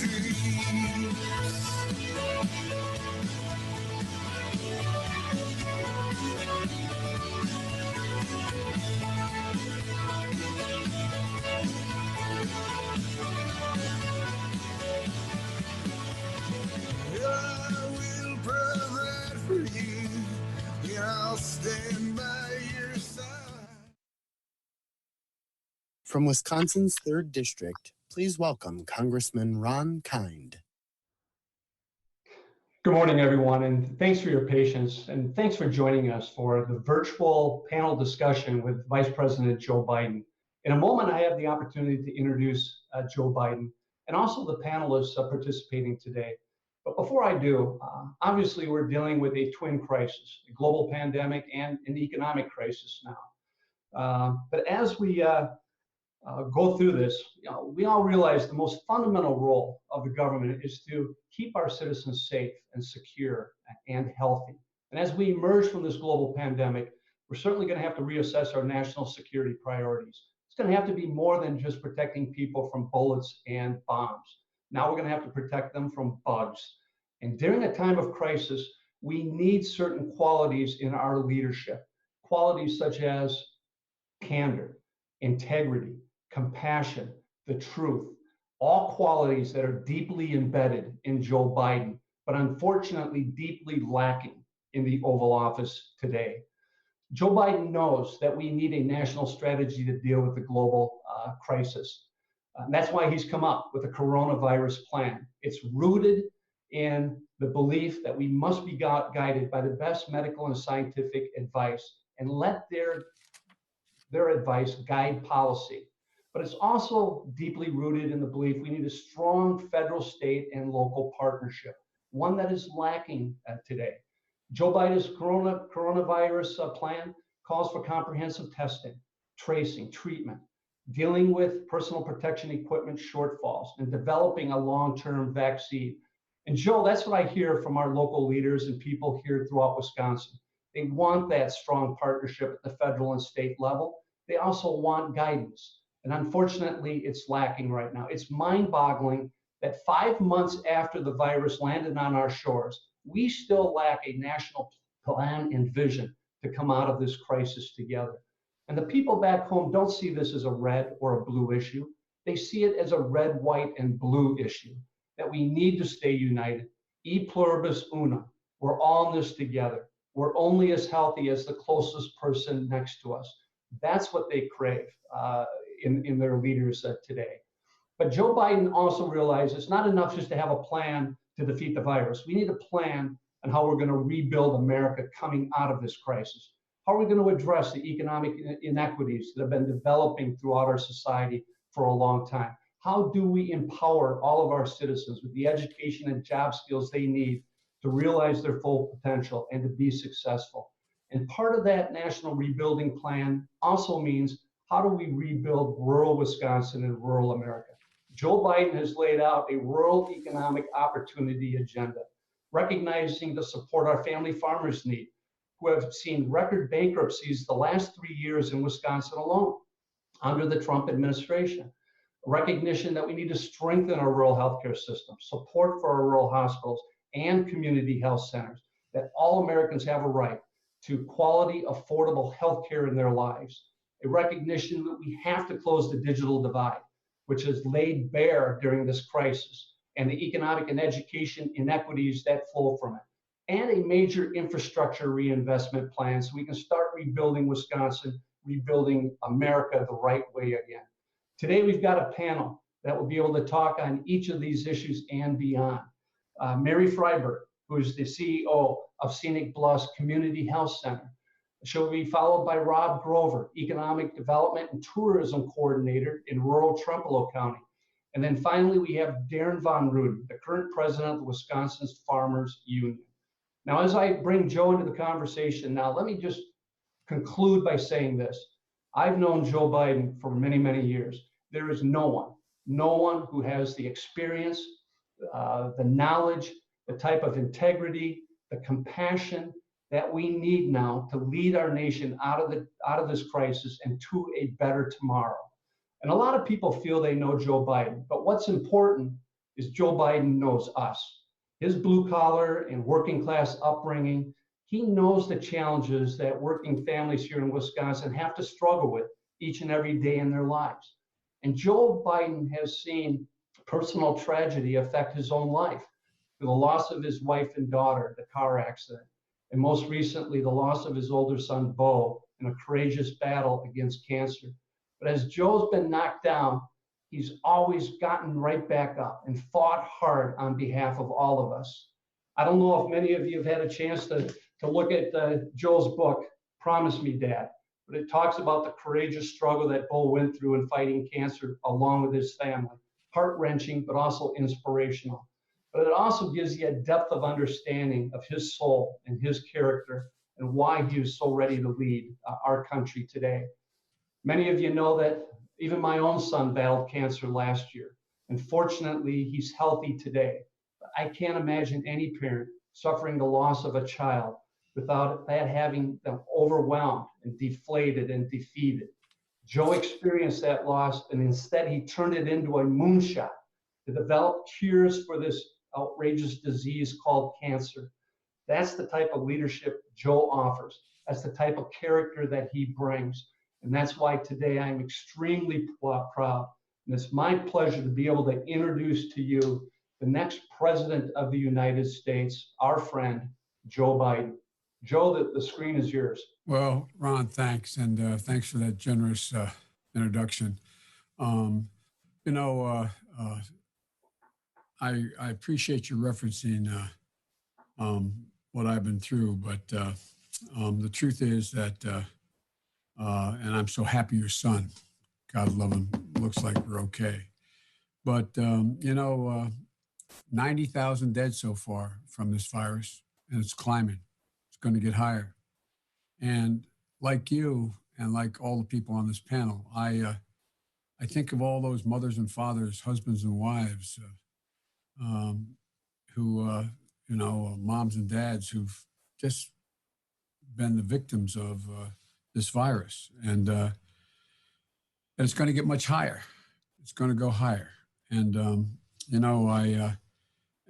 I will provide for you, and I'll stand by your side. From Wisconsin's 3rd District, please welcome Congressman Ron Kind. Good morning, everyone, and thanks for your patience, and thanks for joining us for the virtual panel discussion with Vice President Joe Biden. In a moment, I have the opportunity to introduce Joe Biden and also the panelists participating today. But before I do, obviously we're dealing with a twin crisis, a global pandemic and an economic crisis now. But as we go through this, we all realize the most fundamental role of the government is to keep our citizens safe and secure and healthy. And as we emerge from this global pandemic, we're certainly going to have to reassess our national security priorities. It's going to have to be more than just protecting people from bullets and bombs. Now we're going to have to protect them from bugs. And during a time of crisis, we need certain qualities in our leadership, qualities such as candor, integrity, compassion, the truth, all qualities that are deeply embedded in Joe Biden, but unfortunately deeply lacking in the Oval Office today. Joe Biden knows that we need a national strategy to deal with the global crisis. And that's why he's come up with a coronavirus plan. It's rooted in the belief that we must be guided by the best medical and scientific advice and let their advice guide policy. But it's also deeply rooted in the belief we need a strong federal, state, and local partnership, one that is lacking today. Joe Biden's coronavirus plan calls for comprehensive testing, tracing, treatment, dealing with personal protection equipment shortfalls, and developing a long-term vaccine. And Joe, that's what I hear from our local leaders and people here throughout Wisconsin. They want that strong partnership at the federal and state level. They also want guidance. And unfortunately, it's lacking right now. It's mind-boggling that 5 months after the virus landed on our shores, we still lack a national plan and vision to come out of this crisis together. And the people back home don't see this as a red or a blue issue. They see it as a red, white, and blue issue, that we need to stay united. E pluribus unum. We're all in this together. We're only as healthy as the closest person next to us. That's what they crave in their leaders today. But Joe Biden also realized it's not enough just to have a plan to defeat the virus. We need a plan on how we're going to rebuild America coming out of this crisis. How are we going to address the economic inequities that have been developing throughout our society for a long time? How do we empower all of our citizens with the education and job skills they need to realize their full potential and to be successful? And part of that national rebuilding plan also means, how do we rebuild rural Wisconsin and rural America? Joe Biden has laid out a rural economic opportunity agenda, recognizing the support our family farmers need, who have seen record bankruptcies the last 3 years in Wisconsin alone under the Trump administration. Recognition that we need to strengthen our rural healthcare system, support for our rural hospitals and community health centers, that all Americans have a right to quality, affordable healthcare in their lives. A recognition that we have to close the digital divide, which is laid bare during this crisis, and the economic and education inequities that flow from it, and a major infrastructure reinvestment plan so we can start rebuilding Wisconsin, rebuilding America the right way again. Today, we've got a panel that will be able to talk on each of these issues and beyond. Mary Freiberg, who is the CEO of Scenic Bluffs Community Health Center. She'll be followed by Rob Grover, Economic Development and Tourism Coordinator in rural Trempealeau County. And then finally, we have Darren Von Ruden, the current president of the Wisconsin's Farmers Union. Now, as I bring Joe into the conversation now, let me just conclude by saying this. I've known Joe Biden for many, many years. There is no one who has the experience, the knowledge, the type of integrity, the compassion that we need now to lead our nation out of this crisis and to a better tomorrow. And a lot of people feel they know Joe Biden, but what's important is Joe Biden knows us. His blue collar and working class upbringing, he knows the challenges that working families here in Wisconsin have to struggle with each and every day in their lives. And Joe Biden has seen personal tragedy affect his own life, the loss of his wife and daughter, the car accident, and most recently, the loss of his older son, Bo, in a courageous battle against cancer. But as Joe's been knocked down, he's always gotten right back up and fought hard on behalf of all of us. I don't know if many of you have had a chance to look at Joe's book, Promise Me, Dad, but it talks about the courageous struggle that Bo went through in fighting cancer along with his family. Heart-wrenching, but also inspirational. But it also gives you a depth of understanding of his soul and his character and why he was so ready to lead our country today. Many of you know that even my own son battled cancer last year, and fortunately, he's healthy today. But I can't imagine any parent suffering the loss of a child without that having them overwhelmed and deflated and defeated. Joe experienced that loss, and instead he turned it into a moonshot to develop cures for this outrageous disease called cancer. That's the type of leadership Joe offers. That's the type of character that he brings. And that's why today I'm extremely proud. And it's my pleasure to be able to introduce to you the next president of the United States, our friend, Joe Biden. Joe, the screen is yours. Well, Ron, thanks. And thanks for that generous introduction. You know, I appreciate you referencing what I've been through, but the truth is that, and I'm so happy your son, God love him, looks like we're okay. But, you know, 90,000 dead so far from this virus, and it's climbing. It's going to get higher. And like you and like all the people on this panel, I think of all those mothers and fathers, husbands and wives, who, you know, moms and dads who've just been the victims of this virus. And it's going to get much higher. It's going to go higher. And, you know,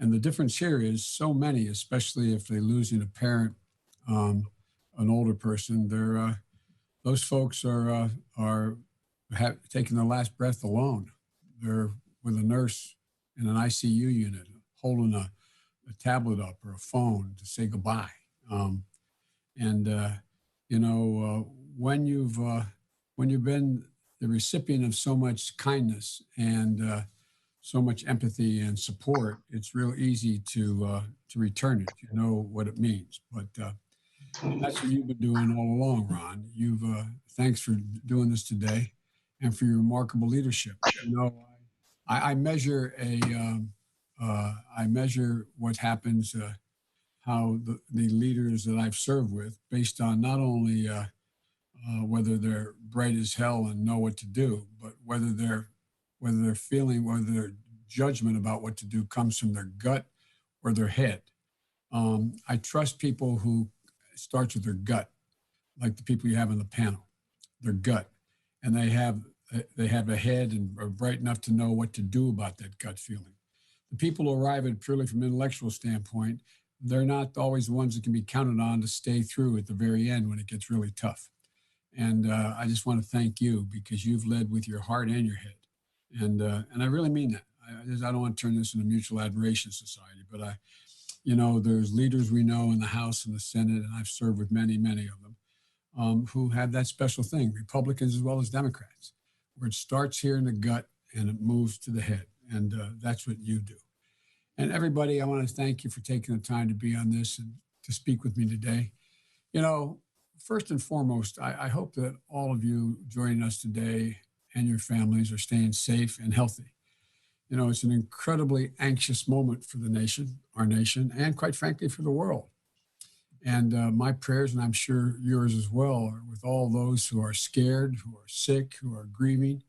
and the difference here is so many, especially if they're losing a parent, an older person, those folks are taking their last breath alone. They're with a nurse in an ICU unit, holding a tablet up or a phone to say goodbye. You know, when you've been the recipient of so much kindness and so much empathy and support, it's real easy to return it. You know what it means. But that's what you've been doing all along, Ron. You've thanks for doing this today, and for your remarkable leadership. You know, I measure I measure what happens, how the leaders that I've served with, based on not only whether they're bright as hell and know what to do, but whether their judgment about what to do comes from their gut or their head. I trust people who starts with their gut, like the people you have on the panel, their gut, and they have a head and are bright enough to know what to do about that gut feeling. The people who arrive at it purely from an intellectual standpoint, they're not always the ones that can be counted on to stay through at the very end when it gets really tough. And I just want to thank you because you've led with your heart and your head. And I really mean that. I don't want to turn this into a mutual admiration society, but you know, there's leaders we know in the House and the Senate, and I've served with many, many of them, who have that special thing, Republicans as well as Democrats, where it starts here in the gut and it moves to the head. And that's what you do. And everybody, I want to thank you for taking the time to be on this and to speak with me today. You know, first and foremost, I hope that all of you joining us today and your families are staying safe and healthy. You know, it's an incredibly anxious moment for the nation, our nation, and quite frankly, for the world. And my prayers, and I'm sure yours as well, are with all those who are scared, who are sick, who are grieving,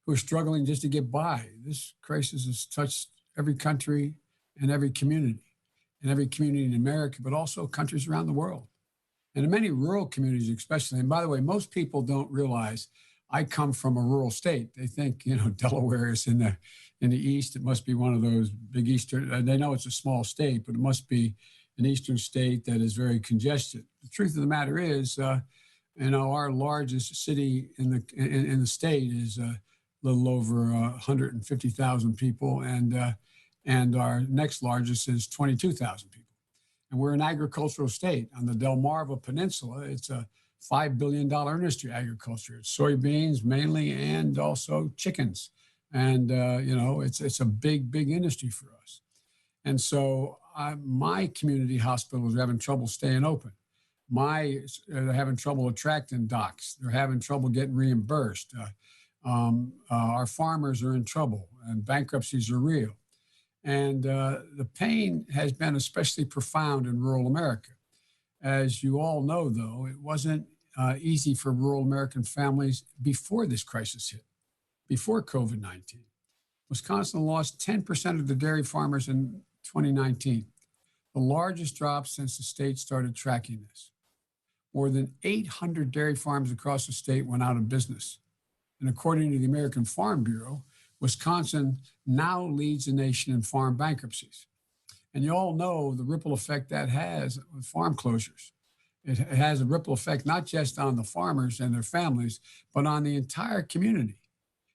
who are struggling just to get by. This crisis has touched every country and every community in America, but also countries around the world. And in many rural communities especially, and by the way, most people don't realize I come from a rural state. They think, Delaware is in the east. It must be one of those big eastern, and they know it's a small state, but it must be an eastern state that is very congested. The truth of the matter is, our largest city in the state is a little over 150,000 people, and our next largest is 22,000 people. And we're an agricultural state. On the Delmarva Peninsula, it's a $5 billion industry, agriculture. It's soybeans mainly, and also chickens. And, it's a big, big industry for us. And so my community hospitals are having trouble staying open. They're having trouble attracting docs. They're having trouble getting reimbursed. Our farmers are in trouble, and bankruptcies are real. And the pain has been especially profound in rural America. As you all know, though, it wasn't easy for rural American families before this crisis hit, before COVID-19. Wisconsin lost 10% of the dairy farmers in 2019, the largest drop since the state started tracking this. More than 800 dairy farms across the state went out of business. And according to the American Farm Bureau, Wisconsin now leads the nation in farm bankruptcies. And you all know the ripple effect that has with farm closures. It has a ripple effect not just on the farmers and their families, but on the entire community,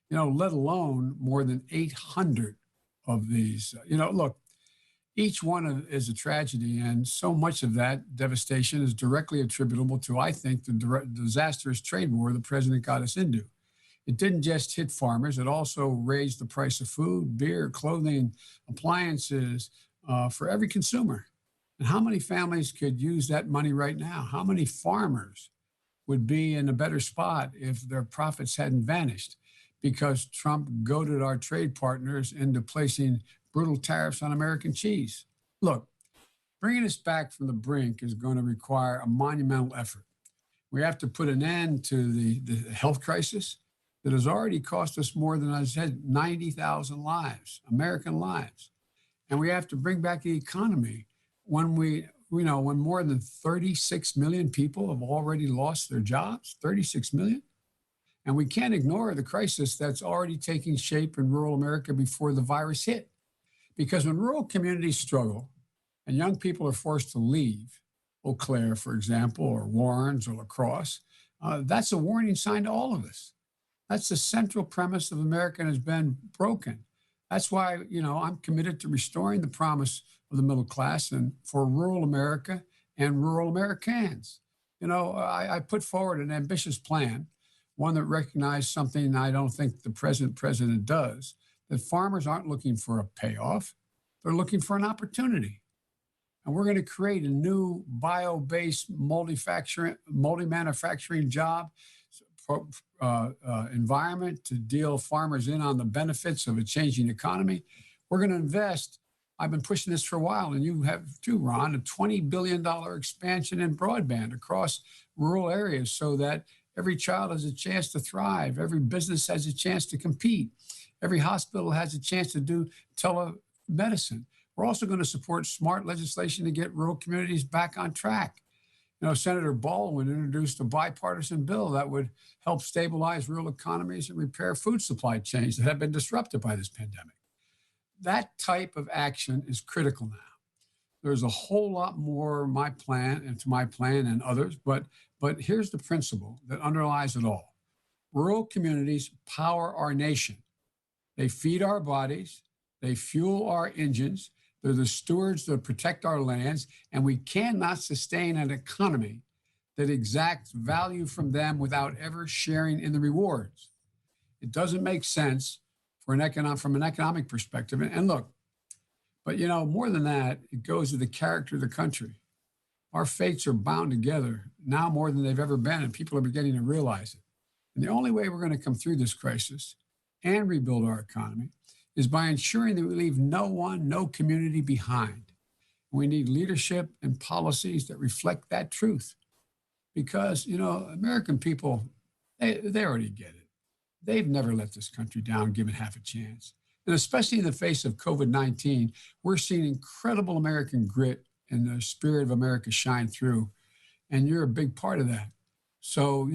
let alone more than 800 of these. Look, each one is a tragedy, and so much of that devastation is directly attributable to, I think, the disastrous trade war the president got us into. It didn't just hit farmers. It also raised the price of food, beer, clothing, appliances for every consumer. And how many families could use that money right now? How many farmers would be in a better spot if their profits hadn't vanished? Because Trump goaded our trade partners into placing brutal tariffs on American cheese. Look, bringing us back from the brink is going to require a monumental effort. We have to put an end to the health crisis that has already cost us more than I said, 90,000 lives, American lives. And we have to bring back the economy when when more than 36 million people have already lost their jobs, 36 million. And we can't ignore the crisis that's already taking shape in rural America before the virus hit. Because when rural communities struggle and young people are forced to leave, Eau Claire, for example, or Warrens or LaCrosse, that's a warning sign to all of us. That's the central premise of America has been broken. That's why, I'm committed to restoring the promise of the middle class and for rural America and rural Americans. I put forward an ambitious plan, one that recognized something I don't think the present president does, that farmers aren't looking for a payoff. They're looking for an opportunity. And we're going to create a new bio-based multi-manufacturing job environment to deal farmers in on the benefits of a changing economy. We're going to invest, I've been pushing this for a while, and you have too, Ron, a $20 billion expansion in broadband across rural areas so that every child has a chance to thrive. Every business has a chance to compete. Every hospital has a chance to do telemedicine. We're also going to support smart legislation to get rural communities back on track. Senator Baldwin introduced a bipartisan bill that would help stabilize rural economies and repair food supply chains that have been disrupted by this pandemic. That type of action is critical now. There's a whole lot more to my plan and others, but here's the principle that underlies it all. Rural communities power our nation. They feed our bodies, they fuel our engines, they're the stewards that protect our lands, and we cannot sustain an economy that exacts value from them without ever sharing in the rewards. It doesn't make sense from an economic perspective. And look, but more than that, it goes to the character of the country. Our fates are bound together now more than they've ever been, and people are beginning to realize it. And the only way we're going to come through this crisis and rebuild our economy is by ensuring that we leave no community behind. We need leadership and policies that reflect that truth. Because, American people, they already get it. They've never let this country down, given half a chance. And especially in the face of COVID-19, we're seeing incredible American grit and the spirit of America shine through. And you're a big part of that. So,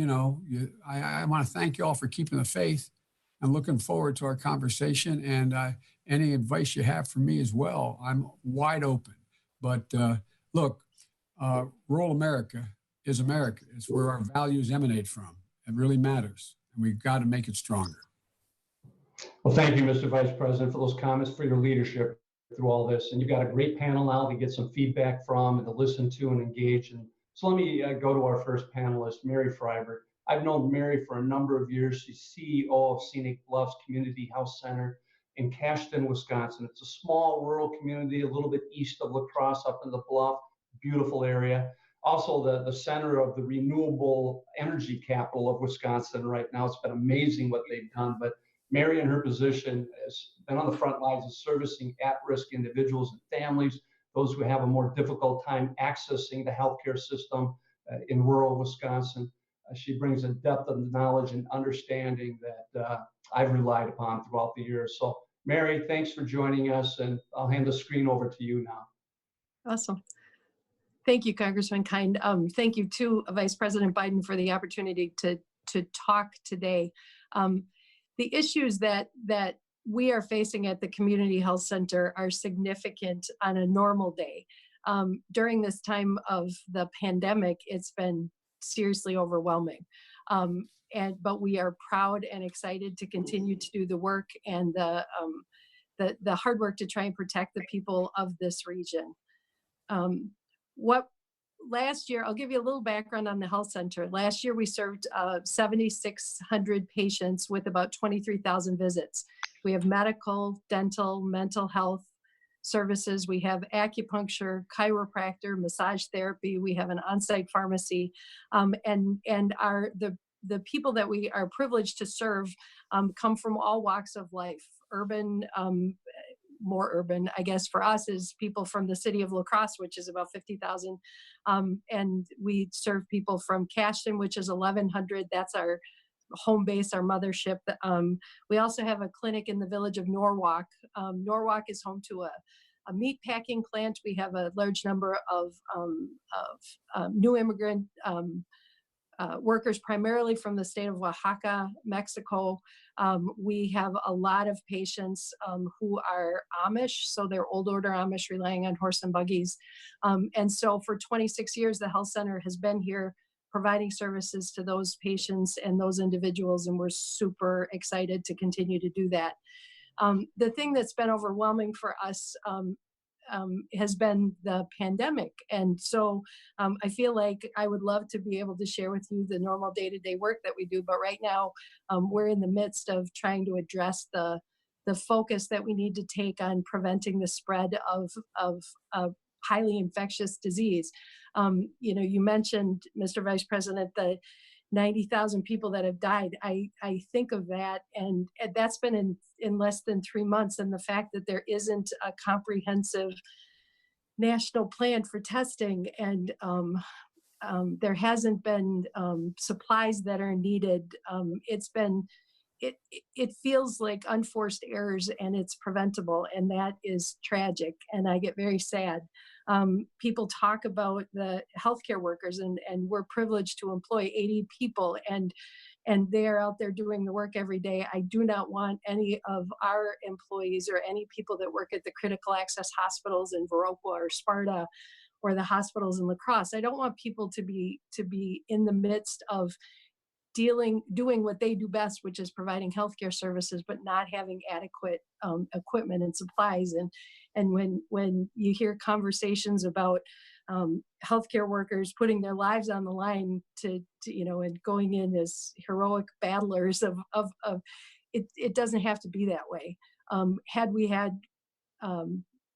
I want to thank you all for keeping the faith. I'm looking forward to our conversation, and any advice you have for me as well. I'm wide open. But look, rural America is America. It's where our values emanate from. It really matters, and we've got to make it stronger. Well, thank you, Mr. Vice President, for those comments, for your leadership through all this. And you've got a great panel now to get some feedback from and to listen to and engage. And so let me go to our first panelist, Mary Freiberg. I've known Mary for a number of years. She's CEO of Scenic Bluffs Community Health Center in Cashton, Wisconsin. It's a small rural community, a little bit east of LaCrosse, up in the bluff, beautiful area. Also the center of the renewable energy capital of Wisconsin right now. It's been amazing what they've done, but Mary, in her position, has been on the front lines of servicing at-risk individuals and families, those who have a more difficult time accessing the healthcare system in rural Wisconsin. She brings a depth of knowledge and understanding that I've relied upon throughout the years. So, Mary, thanks for joining us, and I'll hand the screen over to you now. Awesome. Thank you, Congressman Kind. Thank you to Vice President Biden for the opportunity to talk today. The issues that we are facing at the Community Health Center are significant on a normal day. During this time of the pandemic, it's been seriously overwhelming. But we are proud and excited to continue to do the work and the hard work to try and protect the people of this region. Last year, I'll give you a little background on the health center. Last year, we served 7,600 patients with about 23,000 visits. We have medical, dental, mental health services. We have acupuncture, chiropractor, massage therapy. We have an on-site pharmacy, and the people that we are privileged to serve come from all walks of life. Urban, more urban, I guess, for us is people from the city of LaCrosse, which is about 50,000. And we serve people from Cashton, which is 1,100. That's our home base, our mothership. We also have a clinic in the village of Norwalk. Norwalk is home to a meat packing plant. We have a large number of new immigrant workers, primarily from the state of Oaxaca, Mexico. We have a lot of patients who are Amish, so they're old order Amish relying on horse and buggies. And so for 26 years, the health center has been here providing services to those patients and those individuals, and we're super excited to continue to do that. The thing that's been overwhelming for us has been the pandemic. And so I feel like I would love to be able to share with you the normal day-to-day work that we do. But right now, we're in the midst of trying to address the focus that we need to take on preventing the spread of highly infectious disease. You mentioned, Mr. Vice President, the 90,000 people that have died. I think of that, and that's been in less than 3 months. And the fact that there isn't a comprehensive national plan for testing, and there hasn't been supplies that are needed. It feels like unforced errors, and it's preventable, and that is tragic. And I get very sad. People talk about the healthcare workers, and we're privileged to employ 80 people, and they're out there doing the work every day. I do not want any of our employees or any people that work at the critical access hospitals in Viroqua or Sparta or the hospitals in LaCrosse. I don't want people to be in the midst of doing what they do best, which is providing healthcare services, but not having adequate equipment and supplies. And when you hear conversations about healthcare workers putting their lives on the line to and going in as heroic battlers of it doesn't have to be that way. Had we had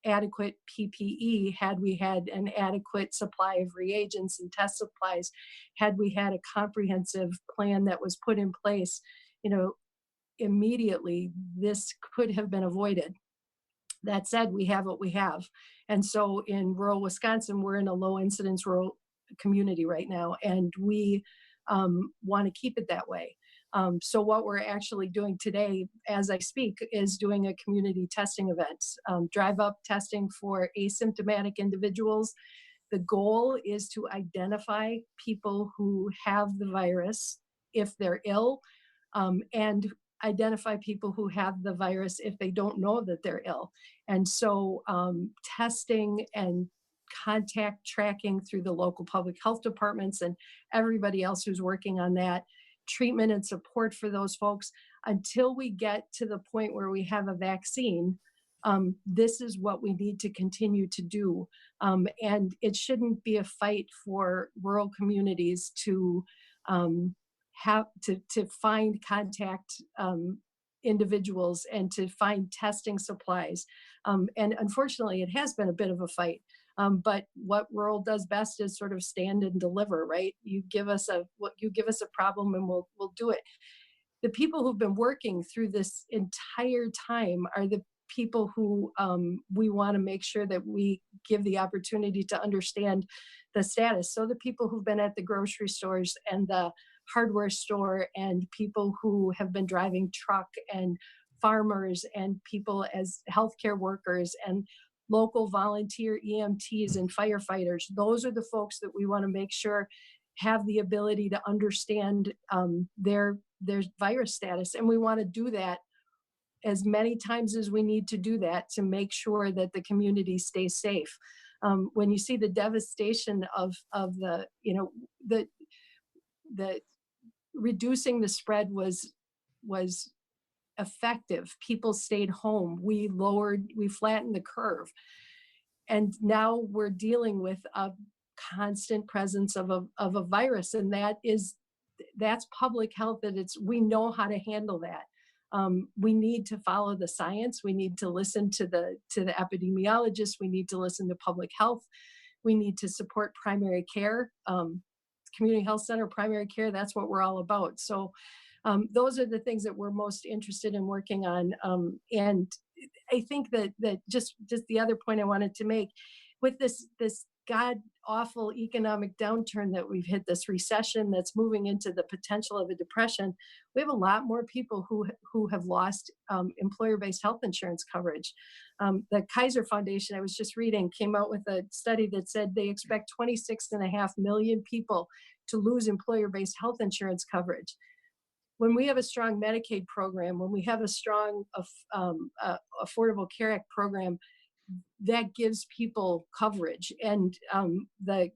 adequate PPE, had we had an adequate supply of reagents and test supplies, had we had a comprehensive plan that was put in place, immediately this could have been avoided. That said, we have what we have. And so in rural Wisconsin, we're in a low incidence rural community right now, and we want to keep it that way. So what we're actually doing today, as I speak, is doing a community testing event, drive-up testing for asymptomatic individuals The goal is to identify people who have the virus if they're ill, and identify people who have the virus if they don't know that they're ill. And so testing and contact tracking through the local public health departments and everybody else who's working on that, treatment and support for those folks until we get to the point where we have a vaccine. This is what we need to continue to do. And it shouldn't be a fight for rural communities to have to find contact individuals and to find testing supplies. And unfortunately, it has been a bit of a fight. But what rural does best is sort of stand and deliver, right? You give us a problem and we'll do it. The people who've been working through this entire time are the people who we want to make sure that we give the opportunity to understand the status. So the people who've been at the grocery stores and the hardware store, and people who have been driving truck, and farmers, and people as healthcare workers, and local volunteer EMTs and firefighters. Those are the folks that we want to make sure have the ability to understand their virus status. And we want to do that as many times as we need to do that to make sure that the community stays safe. When you see the devastation of the reducing the spread was effective. People stayed home. We flattened the curve. And now we're dealing with a constant presence of a virus. And that's public health, we know how to handle that. We need to follow the science. We need to listen to the epidemiologists. We need to listen to public health. We need to support primary care, community health center, primary care. That's what we're all about. So those are the things that we're most interested in working on. And I think that just the other point I wanted to make with this god awful economic downturn that we've hit, this recession that's moving into the potential of a depression, we have a lot more people who have lost employer-based health insurance coverage. The Kaiser Foundation, I was just reading, came out with a study that said they expect 26.5 million people to lose employer-based health insurance coverage. When we have a strong Medicaid program, when we have a strong Affordable Care Act program, that gives people coverage. And the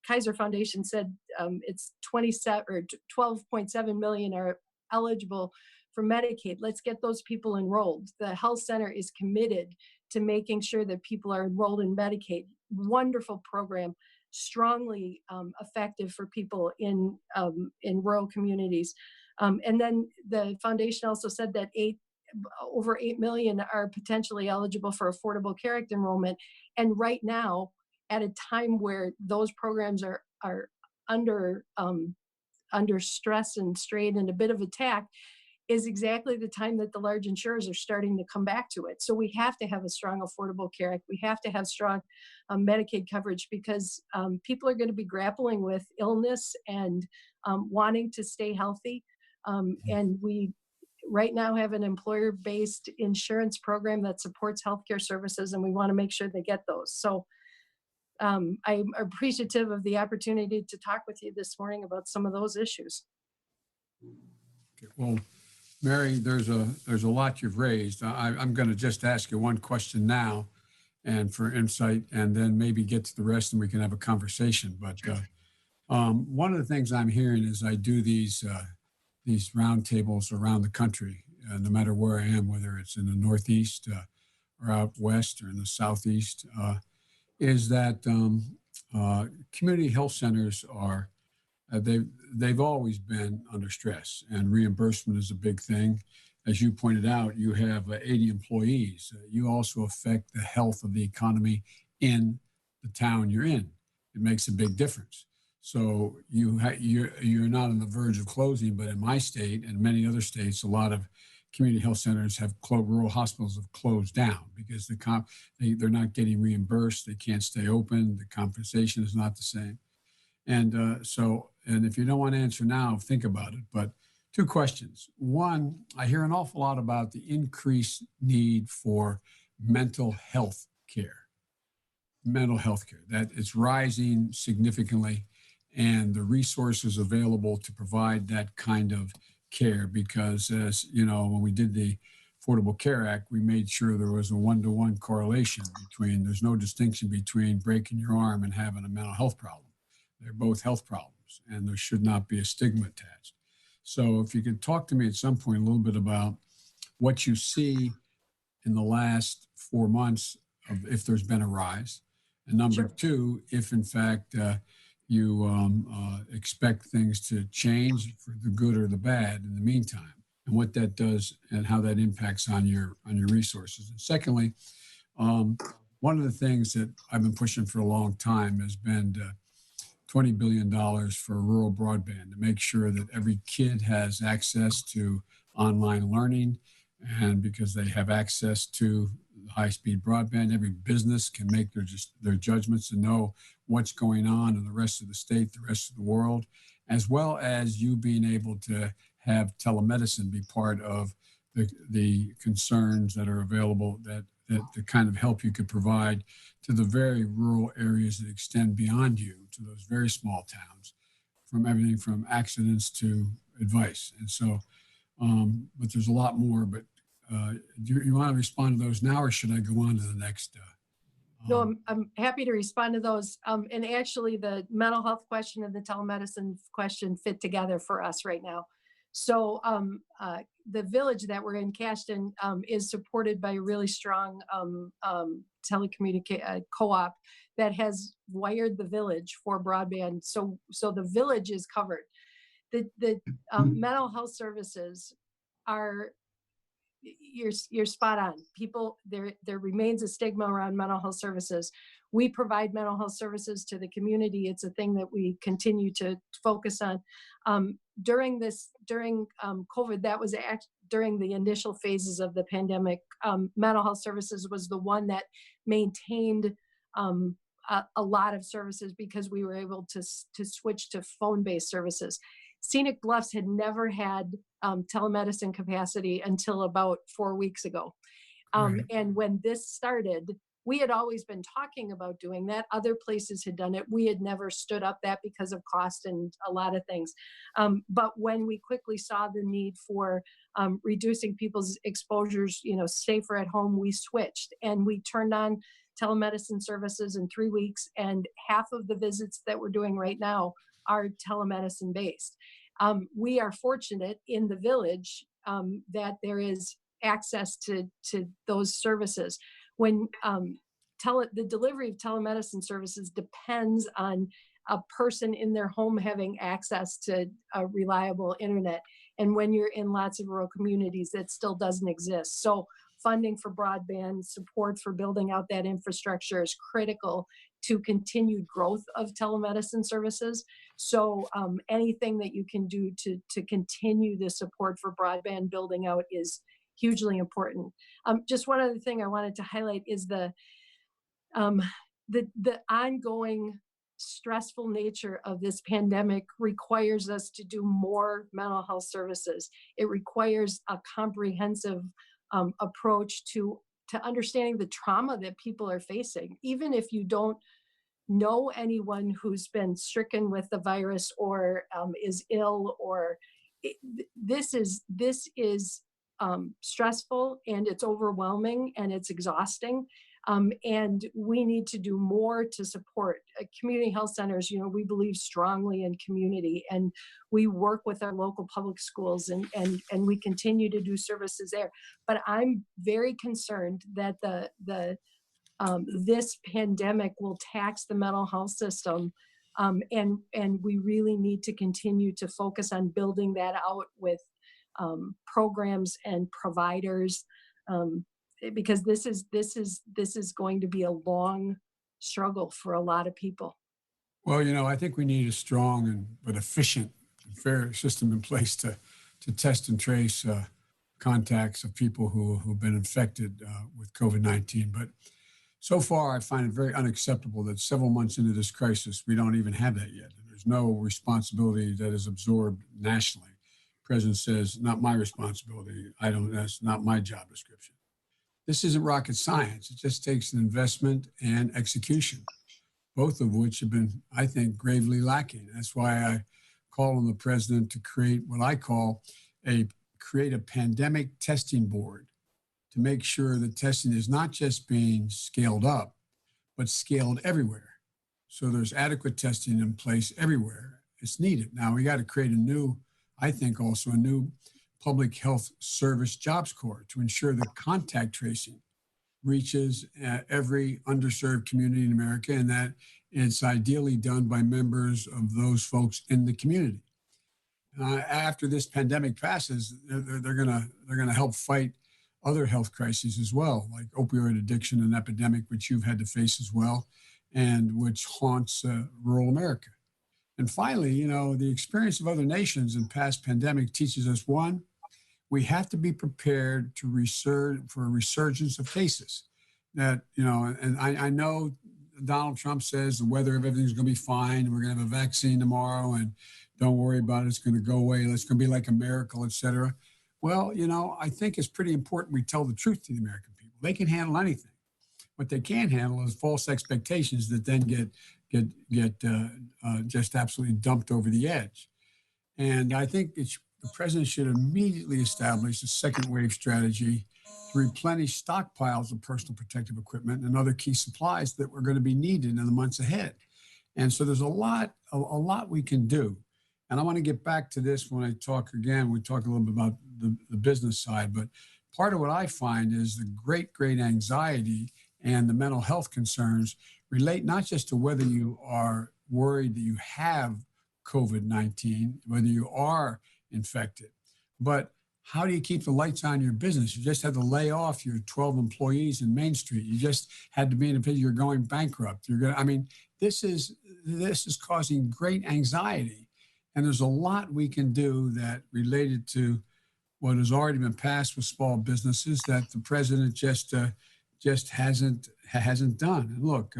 Kaiser Foundation said it's 12.7 million are eligible for Medicaid. Let's get those people enrolled. The health center is committed to making sure that people are enrolled in Medicaid. Wonderful program, strongly effective for people in rural communities. And then the foundation also said that over 8 million are potentially eligible for Affordable Care Act enrollment. And right now, at a time where those programs are under stress and strain and a bit of attack, is exactly the time that the large insurers are starting to come back to it. So we have to have a strong Affordable Care Act. We have to have strong Medicaid coverage, because people are going to be grappling with illness and wanting to stay healthy. And we right now have an employer-based insurance program that supports healthcare services, and we want to make sure they get those. So I'm appreciative of the opportunity to talk with you this morning about some of those issues. Okay, well, Mary, there's a lot you've raised. I'm going to just ask you one question now, and for insight, and then maybe get to the rest, and we can have a conversation. But one of the things I'm hearing is I do these roundtables around the country, no matter where I am, whether it's in the Northeast or out West or in the Southeast, is that community health centers are, they've always been under stress, and reimbursement is a big thing. As you pointed out, you have 80 employees. You also affect the health of the economy in the town you're in. It makes a big difference. So you're not on the verge of closing, but in my state and many other states, a lot of community health centers have rural hospitals have closed down because they're not getting reimbursed. They can't stay open. The compensation is not the same. And and if you don't want to answer now, think about it. But two questions. One, I hear an awful lot about the increased need for mental health care. mental health care, that it's rising significantly, and the resources available to provide that kind of care. Because, as you know, when we did the Affordable Care Act, we made sure there was a one-to-one correlation between, there's no distinction between breaking your arm and having a mental health problem. They're both health problems, and there should not be a stigma attached. So if you could talk to me at some point a little bit about what you see in the last 4 months, of if there's been a rise, and number Sure. two, if in fact you expect things to change for the good or the bad in the meantime, and what that does and how that impacts on your resources. And secondly, one of the things that I've been pushing for a long time has been $20 billion for rural broadband, to make sure that every kid has access to online learning. And because they have access to high-speed broadband, every business can make their judgments and know what's going on in the rest of the state, the rest of the world, as well as you being able to have telemedicine be part of the concerns that are available, that the kind of help you could provide to the very rural areas that extend beyond you, to those very small towns, from everything from accidents to advice. And so, but there's a lot more. But do you want to respond to those now, or should I go on to the next? No, I'm happy to respond to those. And actually, the mental health question and the telemedicine question fit together for us right now. So the village that we're in, Cashton, is supported by a really strong telecommunication co-op that has wired the village for broadband. So the village is covered. The mental health services are, you're spot on. People, there remains a stigma around mental health services. We provide mental health services to the community. It's a thing that we continue to focus on. During COVID, that was during the initial phases of the pandemic. Mental health services was the one that maintained a lot of services, because we were able to switch to phone-based services. Scenic Bluffs had never had telemedicine capacity until about 4 weeks ago. Right. And when this started, we had always been talking about doing that. Other places had done it. We had never stood up that because of cost and a lot of things. But when we quickly saw the need for reducing people's exposures, safer at home, we switched and we turned on telemedicine services in 3 weeks. And half of the visits that we're doing right now are telemedicine based. We are fortunate in the village that there is access to those services. When the delivery of telemedicine services depends on a person in their home having access to a reliable internet. And when you're in lots of rural communities, that still doesn't exist. So funding for broadband, support for building out that infrastructure is critical to continued growth of telemedicine services. So anything that you can do to continue the support for broadband building out is hugely important. Just one other thing I wanted to highlight is the ongoing stressful nature of this pandemic requires us to do more mental health services. It requires a comprehensive approach to understanding the trauma that people are facing. Even if you don't know anyone who's been stricken with the virus or is ill, or this is stressful, and it's overwhelming, and it's exhausting. And we need to do more to support community health centers. We believe strongly in community, and we work with our local public schools, and we continue to do services there. But I'm very concerned that this pandemic will tax the mental health system. And we really need to continue to focus on building that out with programs and providers, because this is going to be a long struggle for a lot of people. Well, I think we need a strong but efficient and fair system in place to test and trace contacts of people who've been infected with COVID-19. But so far, I find it very unacceptable that several months into this crisis, we don't even have that yet. There's no responsibility that is absorbed nationally. The president says, not my responsibility. That's not my job description. This isn't rocket science. It just takes an investment and execution, both of which have been, I think, gravely lacking. That's why I call on the president to create what I call create a pandemic testing board to make sure that testing is not just being scaled up, but scaled everywhere. So there's adequate testing in place everywhere. It's needed. Now we got to create I think also a new public health service jobs corps to ensure that contact tracing reaches every underserved community in America, and that it's ideally done by members of those folks in the community. After this pandemic passes, they're gonna help fight other health crises as well, like opioid addiction and epidemic, which you've had to face as well, and which haunts rural America. And finally, the experience of other nations in past pandemic teaches us, one, we have to be prepared for a resurgence of cases. That, and I know Donald Trump says the weather of everything's going to be fine, and we're going to have a vaccine tomorrow, and don't worry about it, it's going to go away, it's going to be like a miracle, et cetera. Well, I think it's pretty important we tell the truth to the American people. They can handle anything. What they can't handle is false expectations that then get just absolutely dumped over the edge. And I think the president should immediately establish a second wave strategy to replenish stockpiles of personal protective equipment and other key supplies that were going to be needed in the months ahead. And so there's a lot we can do. And I want to get back to this when I talk again. We talk a little bit about the business side, but part of what I find is the great anxiety and the mental health concerns relate not just to whether you are worried that you have COVID-19, whether you are infected, but how do you keep the lights on in your business? You just had to lay off your 12 employees in Main Street. You just had to be in a position, you're going bankrupt. This is causing great anxiety. And there's a lot we can do that related to what has already been passed with small businesses that the president just hasn't done. And look,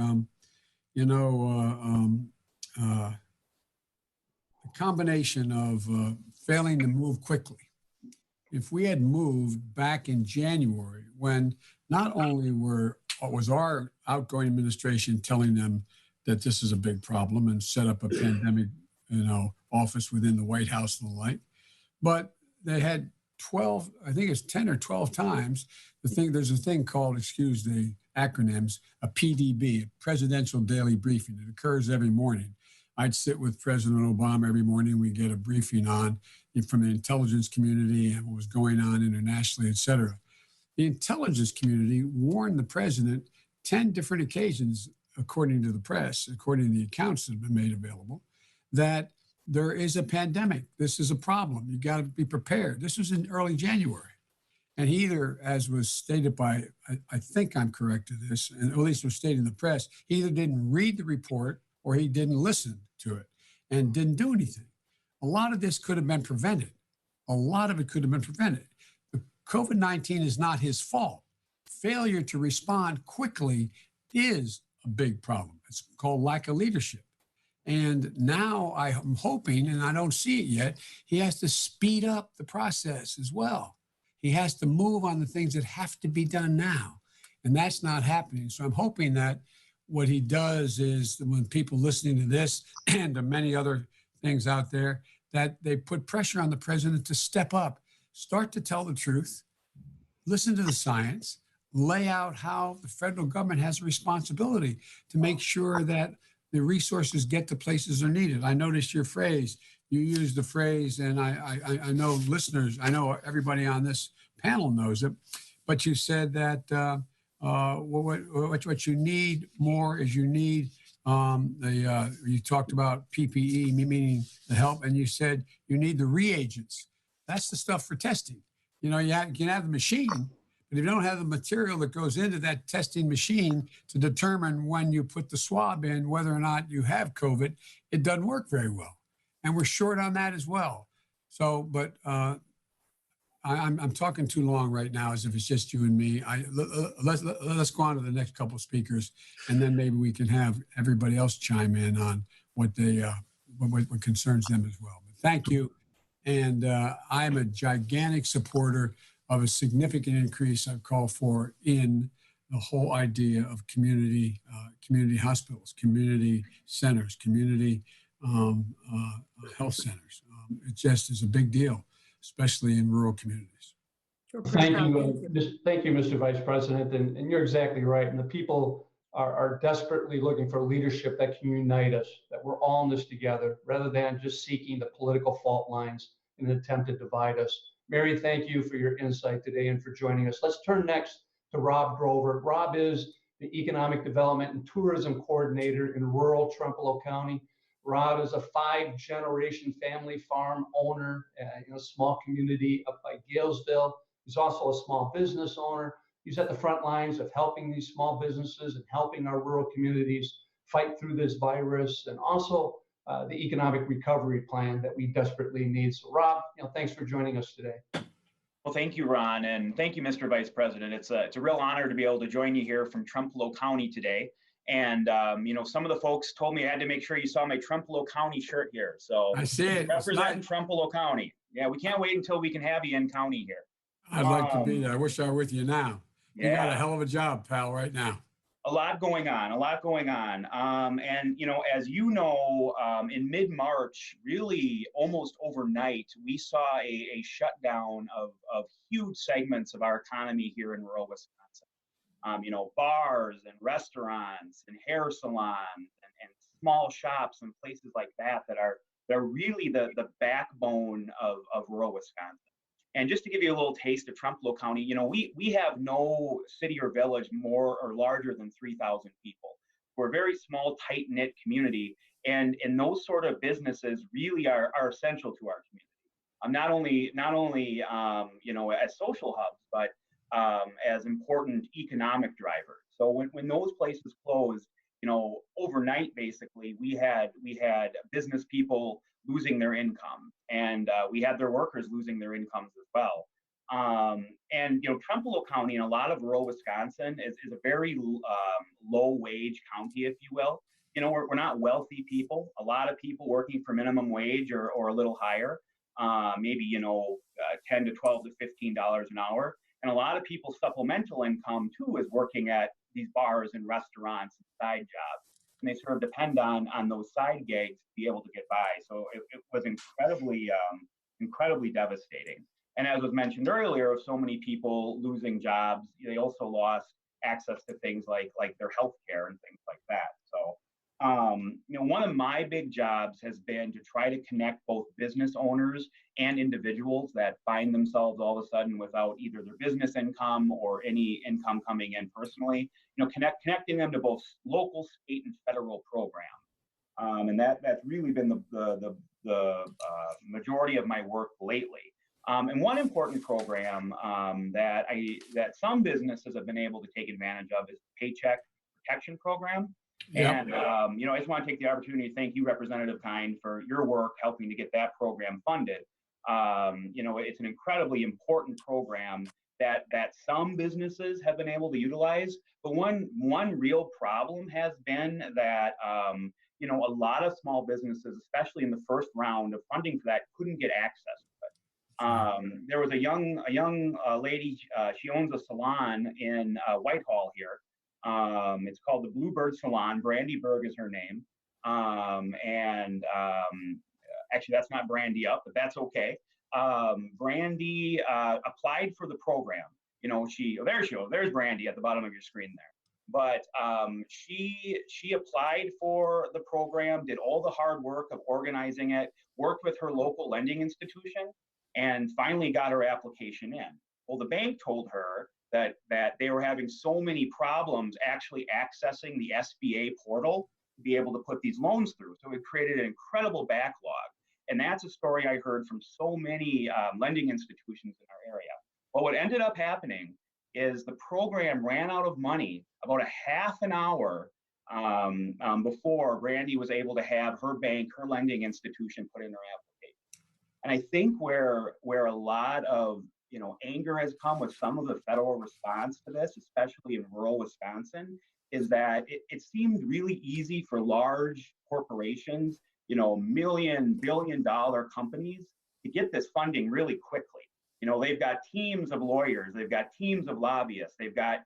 the combination of failing to move quickly. If we had moved back in January, when not only was our outgoing administration telling them that this is a big problem and set up a pandemic, office within the White House and the like, but they had 12, I think it's 10 or 12 times. There's a thing called, excuse the acronyms, a PDB, a Presidential Daily Briefing. It occurs every morning. I'd sit with President Obama every morning. We get a briefing from the intelligence community and what was going on internationally, et cetera. The intelligence community warned the president 10 different occasions, according to the press, according to the accounts that have been made available, that there is a pandemic. This is a problem. You got to be prepared. This was in early January. And he either, as was stated by, I think I'm correct to this, and at least was stated in the press, he either didn't read the report or he didn't listen to it and didn't do anything. A lot of this could have been prevented. A lot of it could have been prevented. The COVID-19 is not his fault. Failure to respond quickly is a big problem. It's called lack of leadership. And now I'm hoping, and I don't see it yet, he has to speed up the process as well. He has to move on the things that have to be done now. And that's not happening. So I'm hoping that what he does is when people listening to this and to many other things out there, that they put pressure on the president to step up, start to tell the truth, listen to the science, lay out how the federal government has a responsibility to make sure that the resources get to places they're needed. I noticed your phrase. You used the phrase, and I know listeners, I know everybody on this panel knows it, but you said that what you need more is you need you talked about PPE, meaning the help, and you said you need the reagents. That's the stuff for testing. You can have the machine, but if you don't have the material that goes into that testing machine to determine when you put the swab in, whether or not you have COVID, it doesn't work very well. And we're short on that as well. So, but I'm talking too long right now as if it's just you and me. Let's go on to the next couple of speakers, and then maybe we can have everybody else chime in on what concerns them as well. But thank you. And I'm a gigantic supporter of a significant increase I've called for in the whole idea of community hospitals, community centers, community health centers. It just is a big deal, especially in rural communities. We're pretty Thank proud. you, thank you, Mr. Vice President, and you're exactly right. And the people are desperately looking for leadership that can unite us, that we're all in this together, rather than just seeking the political fault lines in an attempt to divide us. Mary, thank you for your insight today and for joining us. Let's turn next to Rob Grover. Rob is the Economic Development and Tourism Coordinator in rural Trempealeau County. Rob is a 5-generation family farm owner in a small community up by Galesville. He's also a small business owner. He's at the front lines of helping these small businesses and helping our rural communities fight through this virus, and also the economic recovery plan that we desperately need. So Rob, thanks for joining us today. Well, thank you, Ron, and thank you, Mr. Vice President. It's a real honor to be able to join you here from Trempealeau County today. And some of the folks told me I had to make sure you saw my Trempealeau County shirt here. So I see it. Representing Trempealeau County. Yeah, we can't wait until we can have you in county here. I'd like to be there. I wish I were with you now. You got a hell of a job, pal, right now. A lot going on. And, as you know, in mid-March, really almost overnight, we saw a shutdown of huge segments of our economy here in rural Wisconsin. Bars and restaurants and hair salons and small shops and places like that they're really the backbone of rural Wisconsin. And just to give you a little taste of Trempealeau County, we have no city or village more or larger than 3,000 people. We're a very small, tight-knit community, and those sort of businesses really are essential to our community. Not only as social hubs, but as important economic drivers. So when those places closed, overnight, basically, we had business people losing their income, and we had their workers losing their incomes as well. Trempealeau County and a lot of rural Wisconsin is a very low-wage county, if you will. We're not wealthy people. A lot of people working for minimum wage or a little higher, maybe $10 to $12 to $15 an hour. And a lot of people's supplemental income too is working at these bars and restaurants and side jobs. And they sort of depend on those side gigs to be able to get by. So it was incredibly devastating. And as was mentioned earlier, of so many people losing jobs, they also lost access to things like their health care and things like that. So, one of my big jobs has been to try to connect both business owners and individuals that find themselves all of a sudden without either their business income or any income coming in personally, connecting them to both local, state, and federal programs. And that's really been the majority of my work lately. And one important program that some businesses have been able to take advantage of is the Paycheck Protection Program. Yep. And, I just want to take the opportunity to thank you, Representative Kind, for your work helping to get that program funded. It's an incredibly important program that some businesses have been able to utilize. But one real problem has been that, a lot of small businesses, especially in the first round of funding for that, couldn't get access to it. There was a young lady, she owns a salon in Whitehall here. It's called the Bluebird Salon. Brandy Berg is her name. Actually, that's not Brandy up, but that's okay. Brandy applied for the program. There's Brandy at the bottom of your screen there. But she applied for the program, did all the hard work of organizing it, worked with her local lending institution, and finally got her application in. Well, the bank told her that they were having so many problems actually accessing the SBA portal to be able to put these loans through. So it created an incredible backlog. And that's a story I heard from so many lending institutions in our area. Well, what ended up happening is the program ran out of money about a half an hour before Brandy was able to have her bank, her lending institution, put in her application. And I think where a lot of anger has come with some of the federal response to this, especially in rural Wisconsin, is that it seemed really easy for large corporations, $1 million, billion-dollar companies to get this funding really quickly. They've got teams of lawyers, they've got teams of lobbyists, they've got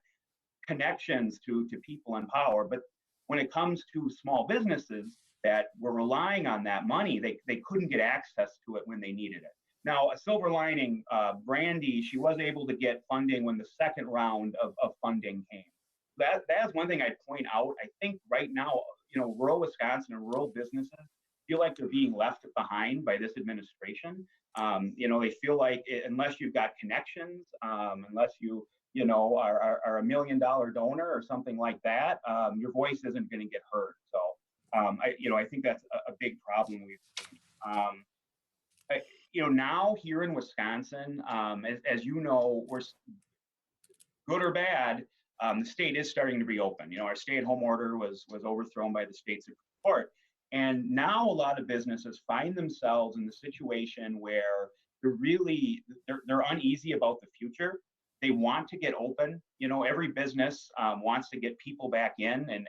connections to people in power. But when it comes to small businesses that were relying on that money, they couldn't get access to it when they needed it. Now, a silver lining, Brandy, she was able to get funding when the second round of funding came. That's one thing I'd point out. I think right now, rural Wisconsin and rural businesses feel like they're being left behind by this administration. They feel like unless you've got connections, unless you are $1 million donor or something like that, your voice isn't going to get heard. So, I think that's a big problem we've seen. Now here in Wisconsin, as you know, we're good or bad. The state is starting to reopen. Our stay-at-home order was overthrown by the state Supreme Court, and now a lot of businesses find themselves in the situation where they're uneasy about the future. They want to get open. Every business wants to get people back in and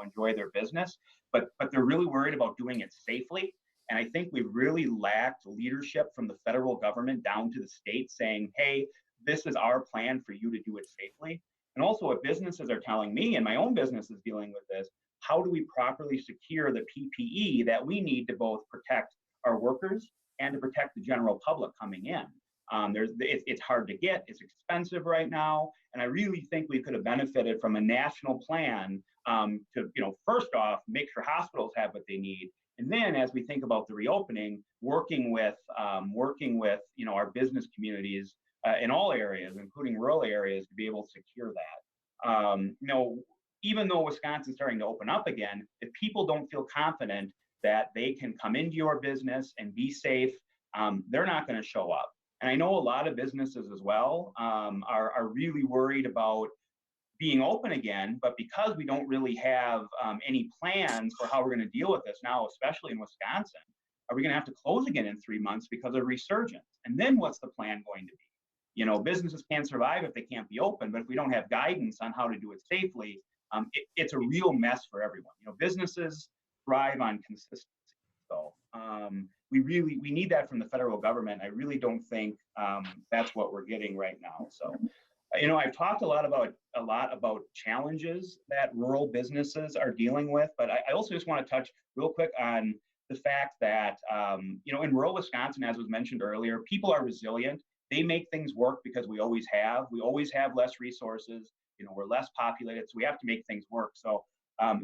enjoy their business, but they're really worried about doing it safely. And I think we've really lacked leadership from the federal government down to the state saying, hey, this is our plan for you to do it safely. And also what businesses are telling me, and my own business is dealing with this, how do we properly secure the PPE that we need to both protect our workers and to protect the general public coming in? It's hard to get, it's expensive right now, and I really think we could have benefited from a national plan to, first off, make sure hospitals have what they need, and then as we think about the reopening, working with our business communities in all areas, including rural areas, to be able to secure that. Even though Wisconsin's starting to open up again, if people don't feel confident that they can come into your business and be safe, they're not going to show up. And I know a lot of businesses as well are really worried about being open again, but because we don't really have any plans for how we're going to deal with this now, especially in Wisconsin, are we going to have to close again in 3 months because of resurgence? And then what's the plan going to be? Businesses can't survive if they can't be open, but if we don't have guidance on how to do it safely, it's a real mess for everyone. Businesses thrive on consistency. So we need that from the federal government. I really don't think that's what we're getting right now. So, I've talked a lot about challenges that rural businesses are dealing with, but I also just want to touch real quick on the fact that, in rural Wisconsin, as was mentioned earlier, people are resilient. They make things work because we always have. We always have less resources. We're less populated, so we have to make things work. So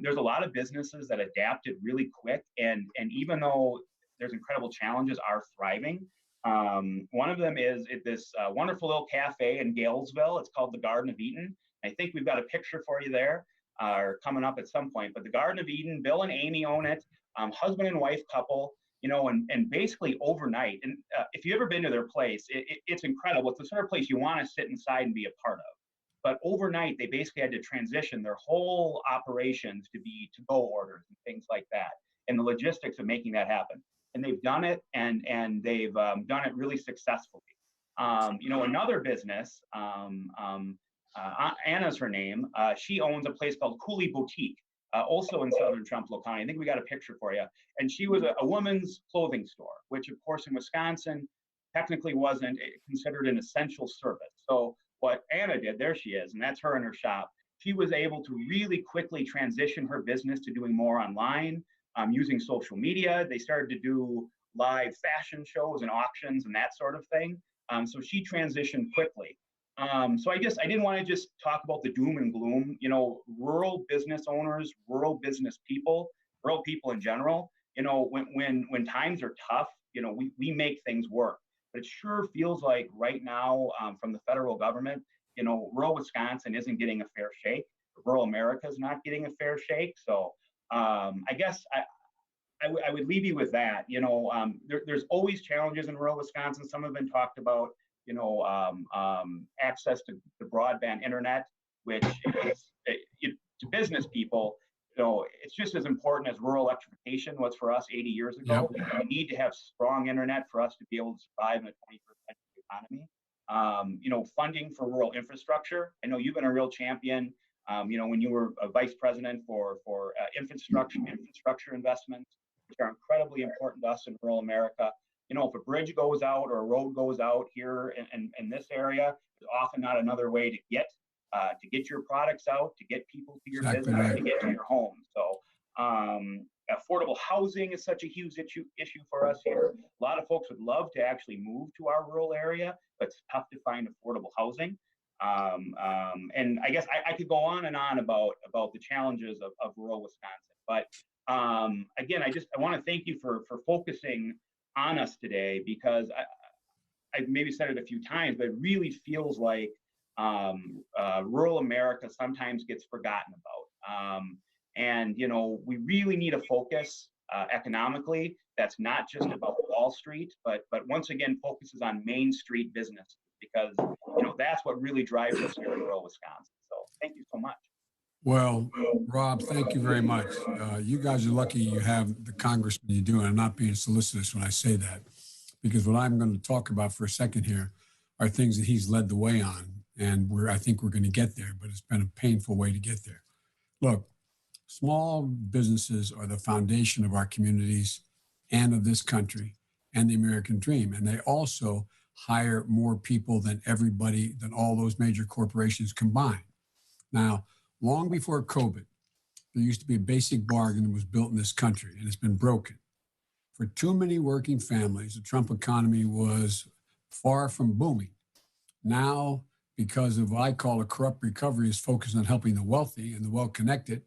there's a lot of businesses that adapted really quick, and even though there's incredible challenges, are thriving. One of them is this wonderful little cafe in Galesville. It's called the Garden of Eden. I think we've got a picture for you there, or coming up at some point. But the Garden of Eden, Bill and Amy own it, husband and wife couple. And basically overnight. And if you've ever been to their place, it's incredible. It's the sort of place you want to sit inside and be a part of. But overnight, they basically had to transition their whole operations to be to-go orders and things like that, and the logistics of making that happen. And they've done it, and they've done it really successfully. Another business, Anna's her name. She owns a place called Cooley Boutique, also in southern Trumbull County. I think we got a picture for you. And she was a woman's clothing store, which of course in Wisconsin technically wasn't considered an essential service. So what Anna did, there she is, and that's her in her shop. She was able to really quickly transition her business to doing more online, using social media. They started to do live fashion shows and auctions and that sort of thing. So she transitioned quickly. So I guess I didn't want to just talk about the doom and gloom. Rural business owners, rural business people, rural people in general, when times are tough, we make things work. But it sure feels like right now from the federal government, rural Wisconsin isn't getting a fair shake. Rural America is not getting a fair shake. So I guess I would leave you with that. There's always challenges in rural Wisconsin. Some have been talked about. Access to broadband internet, which is to business people, it's just as important as rural electrification was for us 80 years ago. Yep. We need to have strong internet for us to be able to survive in a 21st century economy. Funding for rural infrastructure. I know you've been a real champion. When you were a vice president for infrastructure investments, which are incredibly important to us in rural America. if a bridge goes out or a road goes out here in this area, there's often not another way to get your products out, to get people to your Exactly business, right. to get to your home. So affordable housing is such a huge issue for us here. A lot of folks would love to actually move to our rural area, but it's tough to find affordable housing. And I guess I could go on and on about the challenges of rural Wisconsin. But again, I want to thank you for focusing on us today, because I maybe said it a few times, but it really feels like rural America sometimes gets forgotten about. And we really need a focus economically that's not just about Wall Street, but once again focuses on Main Street business, because that's what really drives us here in rural Wisconsin. So thank you so much. Well, Rob, thank you very much. You guys are lucky you have the congressman you do, and I'm not being solicitous when I say that, because what I'm going to talk about for a second here are things that he's led the way on, and I think we're going to get there, but it's been a painful way to get there. Look, small businesses are the foundation of our communities and of this country and the American dream, and they also hire more people than all those major corporations combined. Now, long before COVID, there used to be a basic bargain that was built in this country, and it's been broken. For too many working families, the Trump economy was far from booming. Now, because of what I call a corrupt recovery, is focused on helping the wealthy and the well-connected,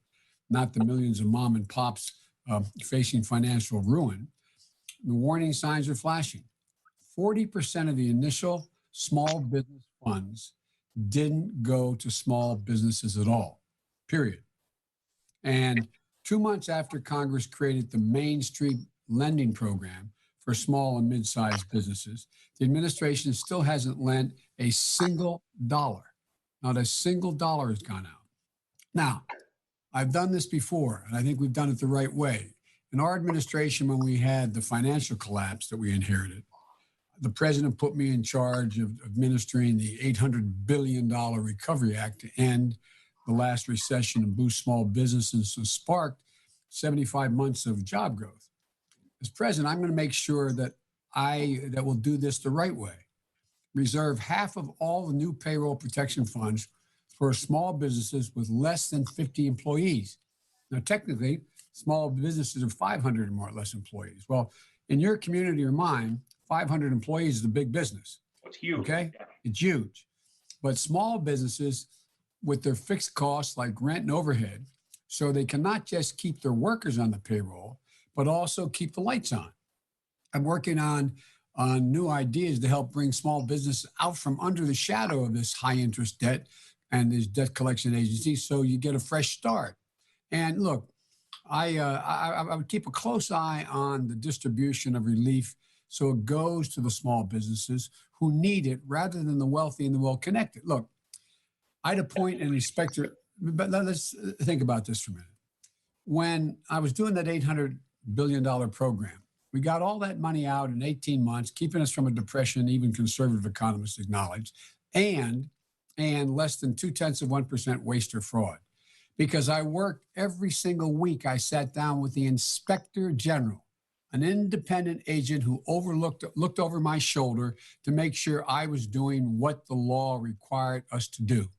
not the millions of mom and pops facing financial ruin, the warning signs are flashing. 40% of the initial small business funds didn't go to small businesses at all, period. And 2 months after Congress created the Main Street lending program for small and mid-sized businesses, the administration still hasn't lent a single dollar. Not a single dollar has gone out. Now, I've done this before, and I think we've done it the right way. In our administration, when we had the financial collapse that we inherited, the president put me in charge of administering the $800 billion Recovery Act to end the last recession and boost small businesses, and sparked 75 months of job growth. As president, I'm going to make sure that we'll do this the right way. Reserve half of all the new payroll protection funds for small businesses with less than 50 employees. Now, technically, small businesses are 500 or more or less employees. Well, in your community or mine, 500 employees is a big business. It's huge. Okay? Yeah. It's huge. But small businesses with their fixed costs like rent and overhead, so they cannot just keep their workers on the payroll, but also keep the lights on. I'm working on new ideas to help bring small business out from under the shadow of this high interest debt and these debt collection agencies, so you get a fresh start. And look, I would keep a close eye on the distribution of relief so it goes to the small businesses who need it rather than the wealthy and the well-connected. Look, I'd appoint an inspector, but let's think about this for a minute. When I was doing that $800 billion program, we got all that money out in 18 months, keeping us from a depression, even conservative economists acknowledge, and less than 0.2% waste or fraud. Because I worked every single week, I sat down with the inspector general, an independent agent who looked over my shoulder to make sure I was doing what the law required us to do.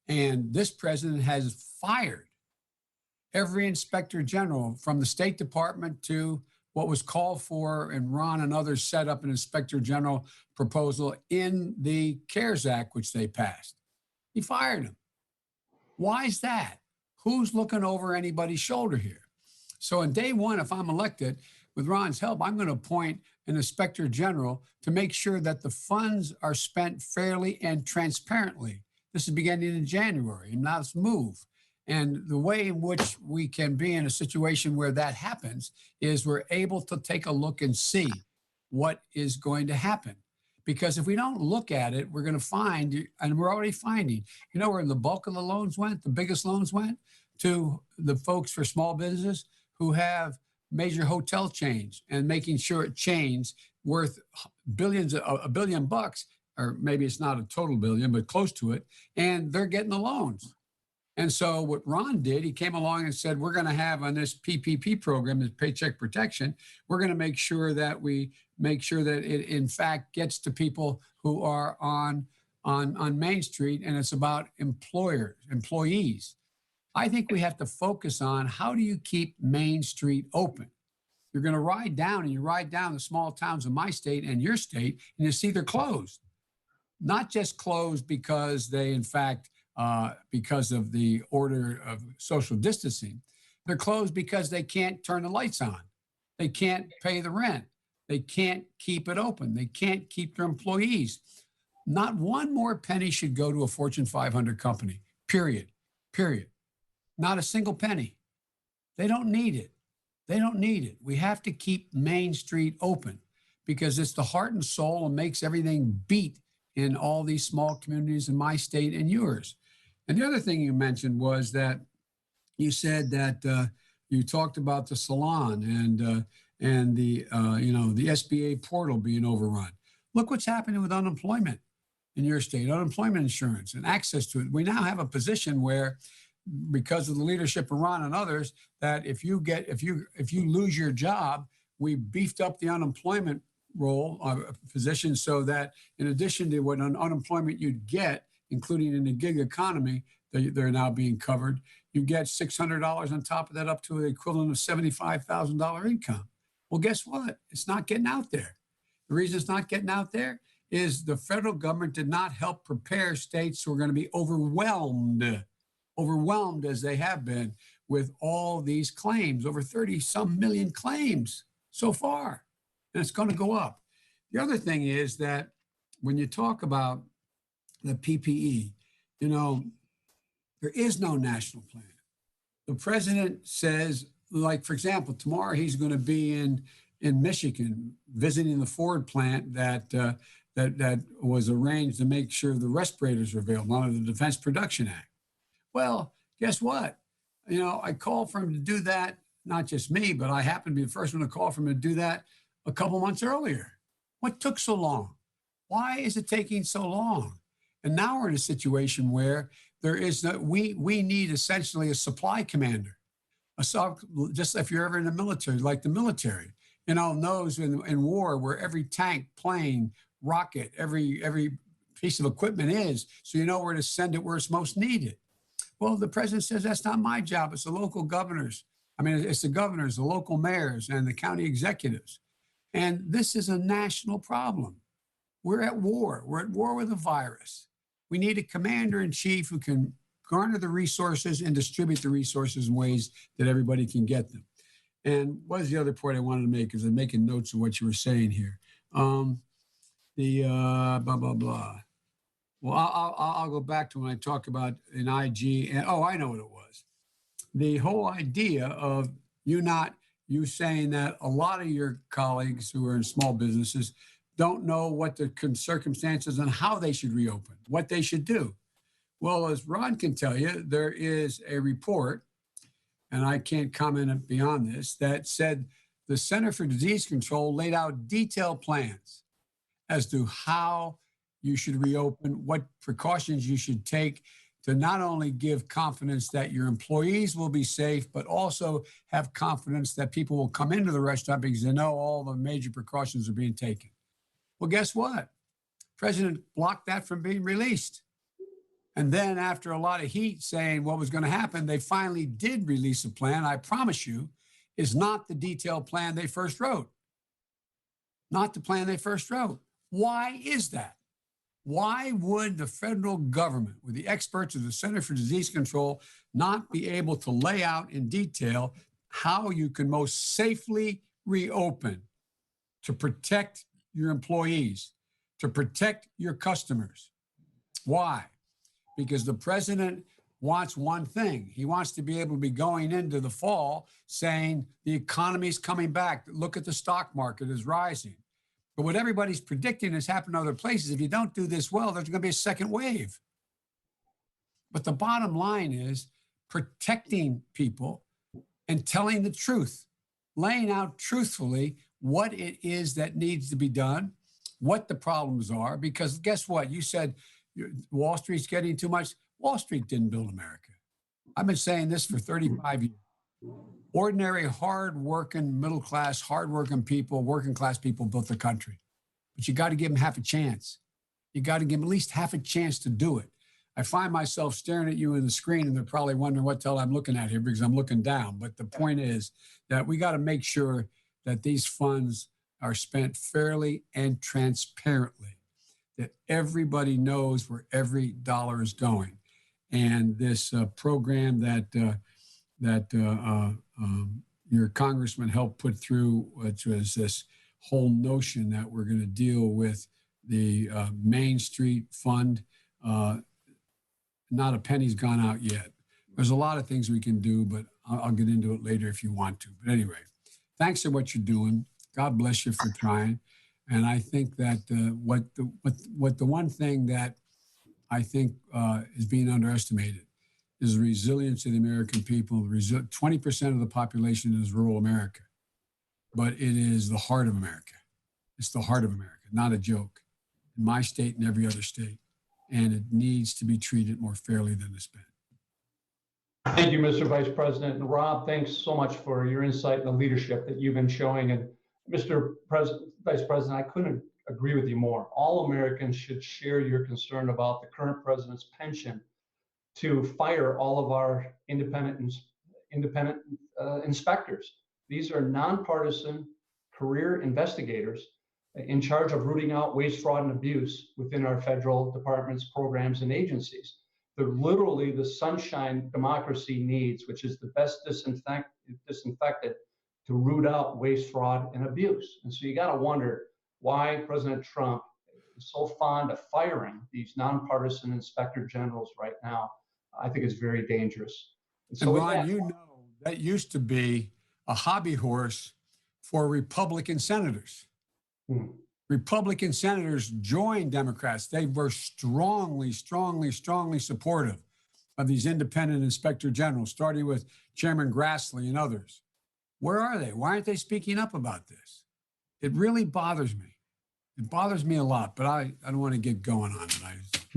And this president has fired every inspector general, from the State Department to what was called for, and Ron and others set up an inspector general proposal in the CARES Act, which they passed. He fired him. Why is that? Who's looking over anybody's shoulder here? So on day one, if I'm elected, with Ron's help, I'm going to appoint an inspector general to make sure that the funds are spent fairly and transparently. This is beginning in January, and now let's move. And the way in which we can be in a situation where that happens is we're able to take a look and see what is going to happen. Because if we don't look at it, we're going to find, and we're already finding, where the bulk of the loans went, the biggest loans went to the folks for small businesses who have major hotel chains, and making sure chains worth billions, $1 billion, or maybe it's not a total billion, but close to it, and they're getting the loans. And so what Ron did, he came along and said, we're going to have on this PPP program, this Paycheck Protection, we're going to make sure that it in fact gets to people who are on Main Street, and it's about employees. I think we have to focus on how do you keep Main Street open? You're going to ride down the small towns of my state and your state, and you see they're closed. Not just closed because they, in fact, because of the order of social distancing, they're closed because they can't turn the lights on. They can't pay the rent. They can't keep it open. They can't keep their employees. Not one more penny should go to a Fortune 500 company, period. Not a single penny. They don't need it. They don't need it. We have to keep Main Street open because it's the heart and soul and makes everything beat in all these small communities in my state and yours. And the other thing you mentioned was that you said that you talked about the salon and the SBA portal being overrun. Look what's happening with unemployment in your state, unemployment insurance and access to it. We now have a position where, because of the leadership of Ron and others, that if you lose your job, we beefed up the unemployment position so that in addition to what unemployment you'd get, including in the gig economy, they're now being covered. You get $600 on top of that, up to the equivalent of $75,000 income. Well, guess what? It's not getting out there. The reason it's not getting out there is the federal government did not help prepare states who are going to be overwhelmed as they have been with all these claims, over 30-some million claims so far, and it's going to go up. The other thing is that when you talk about the PPE, there is no national plan. The president says, like, for example, tomorrow he's going to be in Michigan visiting the Ford plant that was arranged to make sure the respirators are available under the Defense Production Act. Well, guess what? I called for him to do that, not just me, but I happened to be the first one to call for him to do that a couple months earlier. What took so long? Why is it taking so long? And now we're in a situation where we need essentially a supply commander. Just if you're ever in the military, like the military, knows in war where every tank, plane, rocket, every piece of equipment is, so you know where to send it where it's most needed. Well, the president says that's not my job. It's the local governors. It's the governors, the local mayors, and the county executives. And this is a national problem. We're at war. We're at war with a virus. We need a commander-in-chief who can garner the resources and distribute the resources in ways that everybody can get them. And what is the other point I wanted to make? Because I'm making notes of what you were saying here. Blah, blah, blah. Well, I'll go back to when I talk about an IG. And, I know what it was. The whole idea of you saying that a lot of your colleagues who are in small businesses don't know what the circumstances and how they should reopen, what they should do. Well, as Ron can tell you, there is a report, and I can't comment beyond this, that said the Center for Disease Control laid out detailed plans as to how you should reopen, what precautions you should take to not only give confidence that your employees will be safe, but also have confidence that people will come into the restaurant because they know all the major precautions are being taken. Well, guess what? President blocked that from being released. And then after a lot of heat saying what was going to happen, they finally did release a plan. I promise you, is not the detailed plan they first wrote. Not the plan they first wrote. Why is that? Why would the federal government, with the experts of the Center for Disease Control, not be able to lay out in detail how you can most safely reopen to protect your employees, to protect your customers? Why? Because the president wants one thing. He wants to be able to be going into the fall saying the economy's coming back. Look at the stock market is rising. But what everybody's predicting has happened in other places. If you don't do this well, there's going to be a second wave. But the bottom line is protecting people and telling the truth, laying out truthfully what it is that needs to be done, what the problems are. Because guess what? You said Wall Street's getting too much. Wall Street didn't build America. I've been saying this for 35 years. Ordinary, hard-working, middle-class, hard-working people, working-class people built the country. But you got to give them half a chance. You got to give them at least half a chance to do it. I find myself staring at you in the screen, and they're probably wondering what the hell I'm looking at here because I'm looking down. But the point is that we got to make sure that these funds are spent fairly and transparently, that everybody knows where every dollar is going. And this program that your congressman helped put through, which was this whole notion that we're going to deal with the Main Street Fund. Not a penny's gone out yet. There's a lot of things we can do, but I'll get into it later if you want to. But anyway, thanks for what you're doing. God bless you for trying. And I think that what the one thing that I think is being underestimated is the resilience of the American people. 20% of the population is rural America, but it is the heart of America. It's the heart of America, not a joke. In my state and every other state. And it needs to be treated more fairly than it's been. Thank you, Mr. Vice President. And Rob, thanks so much for your insight and the leadership that you've been showing. And Mr. Vice President, I couldn't agree with you more. All Americans should share your concern about the current president's penchant to fire all of our independent inspectors. These are nonpartisan career investigators in charge of rooting out waste, fraud, and abuse within our federal departments, programs, and agencies. They're literally the sunshine democracy needs, which is the best disinfectant to root out waste, fraud, and abuse. And so you got to wonder why President Trump is so fond of firing these nonpartisan inspector generals right now. I think it's very dangerous. And Ron, you know, that used to be a hobby horse for Republican senators. Republican senators joined Democrats. They were strongly supportive of these independent inspector generals, starting with Chairman Grassley and others. Where are they? Why aren't they speaking up about this? It really bothers me. It bothers me a lot, but I don't want to get going on it.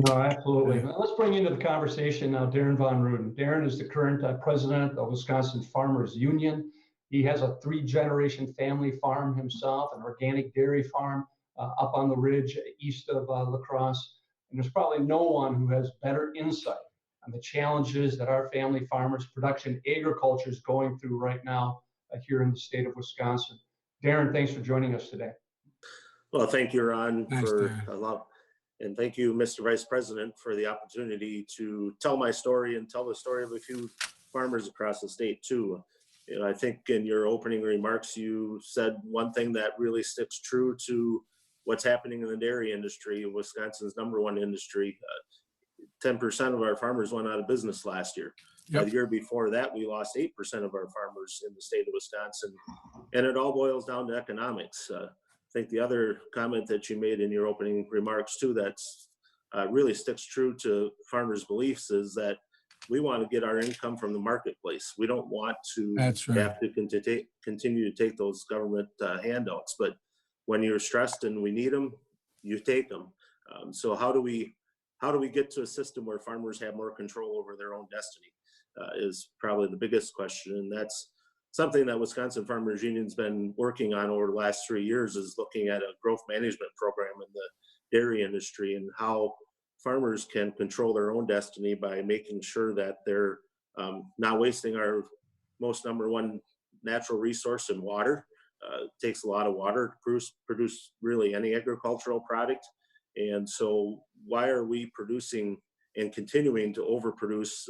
No, absolutely. Let's bring into the conversation now Darren Von Ruden. Darren is the current president of Wisconsin Farmers Union. He has a 3-generation family farm himself, an organic dairy farm up on the ridge east of LaCrosse. And there's probably no one who has better insight on the challenges that our family farmers, production agriculture is going through right now here in the state of Wisconsin. Darren, thanks for joining us today. Well, thank you, Ron, Thanks, for Darren. a lot. And thank you, Mr. Vice President, for the opportunity to tell my story and tell the story of a few farmers across the state, too. You know, I think in your opening remarks, you said one thing that really sticks true to what's happening in the dairy industry, Wisconsin's #1 industry. 10% of our farmers went out of business last year. Yep. The year before that, we lost 8% of our farmers in the state of Wisconsin. And it all boils down to economics. I think the other comment that you made in your opening remarks, too, that's really sticks true to farmers' beliefs is that we want to get our income from the marketplace. We don't want to That's right. have to continue to take those government handouts. But when you're stressed and we need them, you take them. So how do we get to a system where farmers have more control over their own destiny is probably the biggest question. And that's something that Wisconsin Farmers Union's been working on over the last 3 years, is looking at a growth management program in the dairy industry and how farmers can control their own destiny by making sure that they're not wasting our most #1 natural resource in water. It takes a lot of water to produce really any agricultural product. And so why are we producing and continuing to overproduce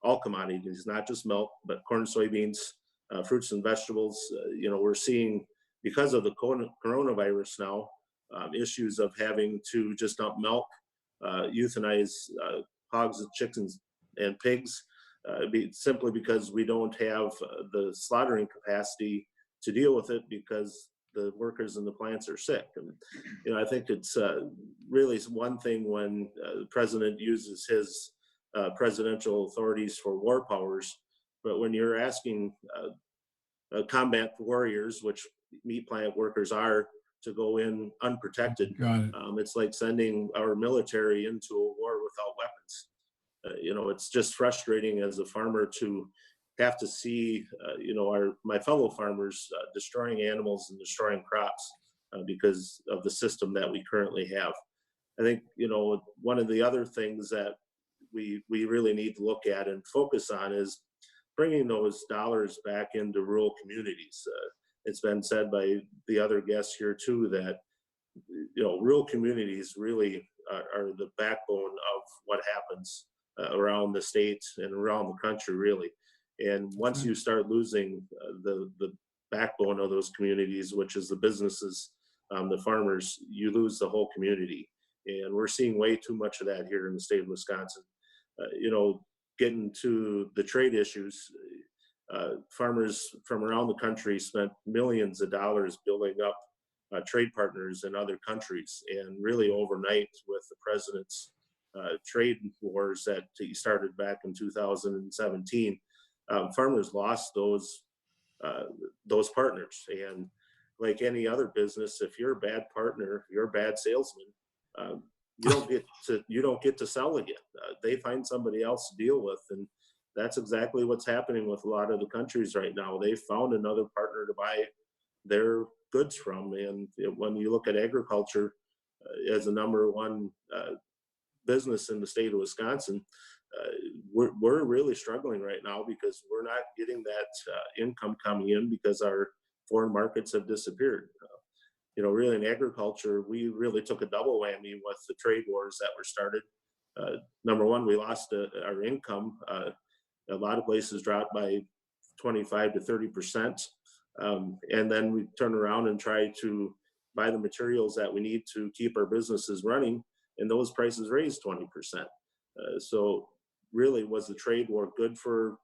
all commodities, not just milk, but corn, soybeans, fruits and vegetables? We're seeing, because of the coronavirus now, issues of having to just dump milk, euthanize hogs and chickens and pigs, simply because we don't have the slaughtering capacity to deal with it because the workers in the plants are sick. And I think it's really one thing when the president uses his presidential authorities for war powers, but when you're asking combat warriors, which meat plant workers are, to go in unprotected, it's like sending our military into a war without weapons. It's just frustrating as a farmer to have to see, my fellow farmers destroying animals and destroying crops because of the system that we currently have. I think, one of the other things that we really need to look at and focus on is bringing those dollars back into rural communities. It's been said by the other guests here too that rural communities really are the backbone of what happens around the state and around the country, really. And once you start losing the backbone of those communities, which is the businesses, the farmers, you lose the whole community. And we're seeing way too much of that here in the state of Wisconsin. Getting to the trade issues, farmers from around the country spent millions of dollars building up trade partners in other countries. And really overnight with the president's trade wars that he started back in 2017, farmers lost those partners. And like any other business, if you're a bad partner, you're a bad salesman, you don't get to sell again. They find somebody else to deal with, and that's exactly what's happening with a lot of the countries right now. They found another partner to buy their goods from. And when you look at agriculture as the number one business in the state of Wisconsin, we're really struggling right now because we're not getting that income coming in because our foreign markets have disappeared. Really in agriculture, we really took a double whammy with the trade wars that were started. Number one, we lost our income. A lot of places dropped by 25 to 30%. And then we turn around and try to buy the materials that we need to keep our businesses running, and those prices raised 20%. So really, was the trade war good for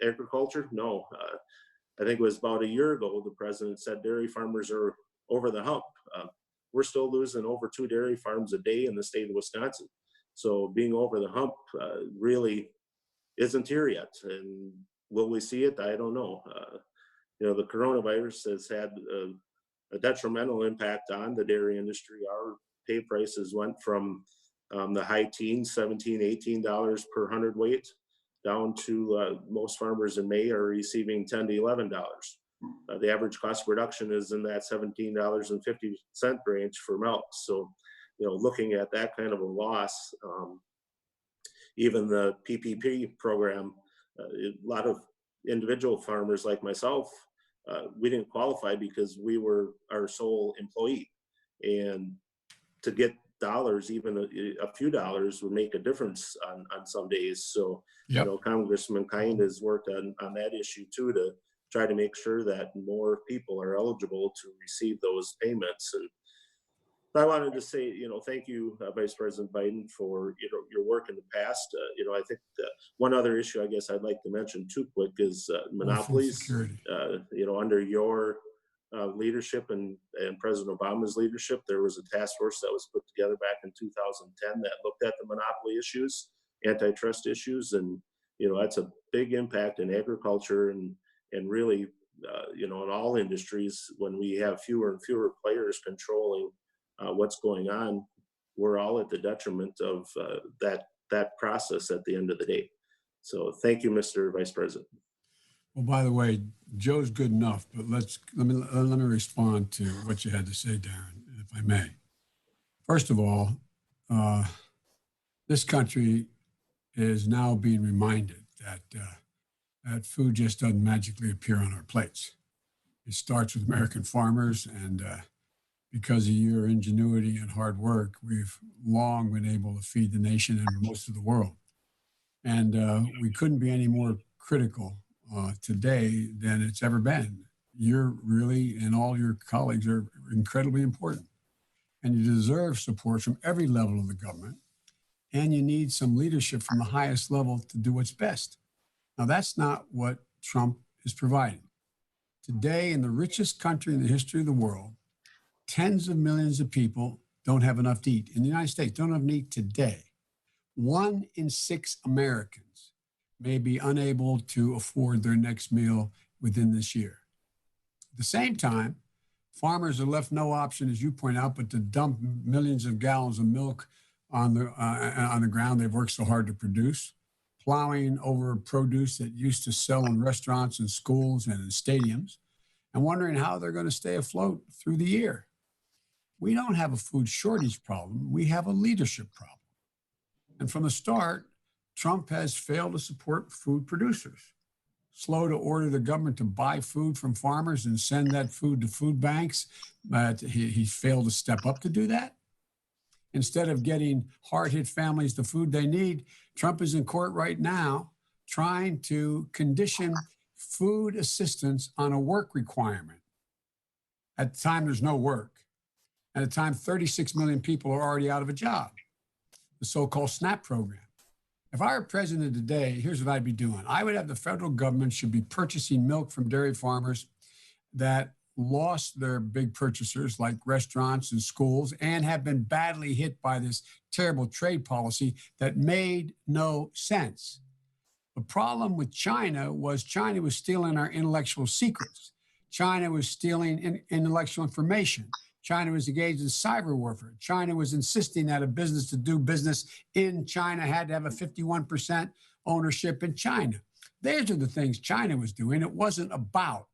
agriculture? No. I think it was about a year ago, the president said dairy farmers are over the hump. We're still losing over 2 dairy farms a day in the state of Wisconsin. So being over the hump really isn't here yet. And will we see it? I don't know. The coronavirus has had a detrimental impact on the dairy industry. Our pay prices went from the high teens, $17, $18 per hundredweight, down to most farmers in May are receiving $10 to $11. The average cost of production is in that $17.50 range for milk. So, looking at that kind of a loss, even the PPP program, a lot of individual farmers like myself, we didn't qualify because we were our sole employee. And to get dollars, even a few dollars would make a difference on some days. So, Yep. Congressman Kind has worked on that issue too, to try to make sure that more people are eligible to receive those payments. And I wanted to say, thank you, Vice President Biden, for your work in the past. I think one other issue I guess I'd like to mention too quick is monopolies. Under your leadership and President Obama's leadership, there was a task force that was put together back in 2010 that looked at the monopoly issues, antitrust issues, and that's a big impact in agriculture and really in all industries. When we have fewer and fewer players controlling what's going on, we're all at the detriment of that process at the end of the day. So thank you, Mr. Vice President. Well, by the way, Joe's good enough, but let me respond to what you had to say, Darren, if I may. First of all, this country is now being reminded that food just doesn't magically appear on our plates. It starts with American farmers, and because of your ingenuity and hard work, we've long been able to feed the nation and most of the world. And we couldn't be any more critical today than it's ever been. You're really, and all your colleagues are incredibly important. And you deserve support from every level of the government. And you need some leadership from the highest level to do what's best. Now, that's not what Trump is providing. Today, in the richest country in the history of the world, tens of millions of people don't have enough to eat. In the United States, don't have enough to eat today. 1 in 6 Americans may be unable to afford their next meal within this year. At the same time, farmers are left no option, as you point out, but to dump millions of gallons of milk on the ground they've worked so hard to produce, plowing over produce that used to sell in restaurants and schools and in stadiums, and wondering how they're going to stay afloat through the year. We don't have a food shortage problem. We have a leadership problem. And from the start, Trump has failed to support food producers, slow to order the government to buy food from farmers and send that food to food banks. He failed to step up to do that. Instead of getting hard-hit families the food they need, Trump is in court right now trying to condition food assistance on a work requirement. At the time, there's no work. At the time, 36 million people are already out of a job, the so-called SNAP program. If I were president today, here's what I'd be doing. I would have the federal government should be purchasing milk from dairy farmers that lost their big purchasers like restaurants and schools and have been badly hit by this terrible trade policy that made no sense. The problem with China was stealing our intellectual secrets. China was stealing intellectual information. China was engaged in cyber warfare. China was insisting that a business to do business in China had to have a 51% ownership in China. These are the things China was doing. It wasn't about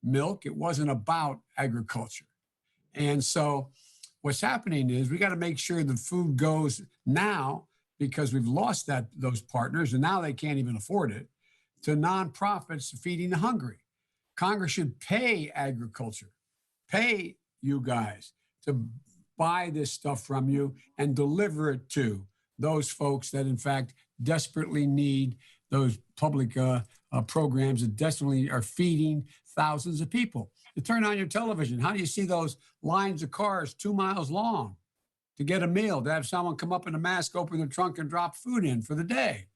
milk. It wasn't about agriculture. And so what's happening is we got to make sure the food goes now, because we've lost those partners and now they can't even afford it, to nonprofits feeding the hungry. Congress should pay agriculture, pay you guys to buy this stuff from you and deliver it to those folks that in fact desperately need those public programs that desperately are feeding thousands of people. You turn on your television, how do you see those lines of cars 2 miles long to get a meal, to have someone come up in a mask, open their trunk and drop food in for the day?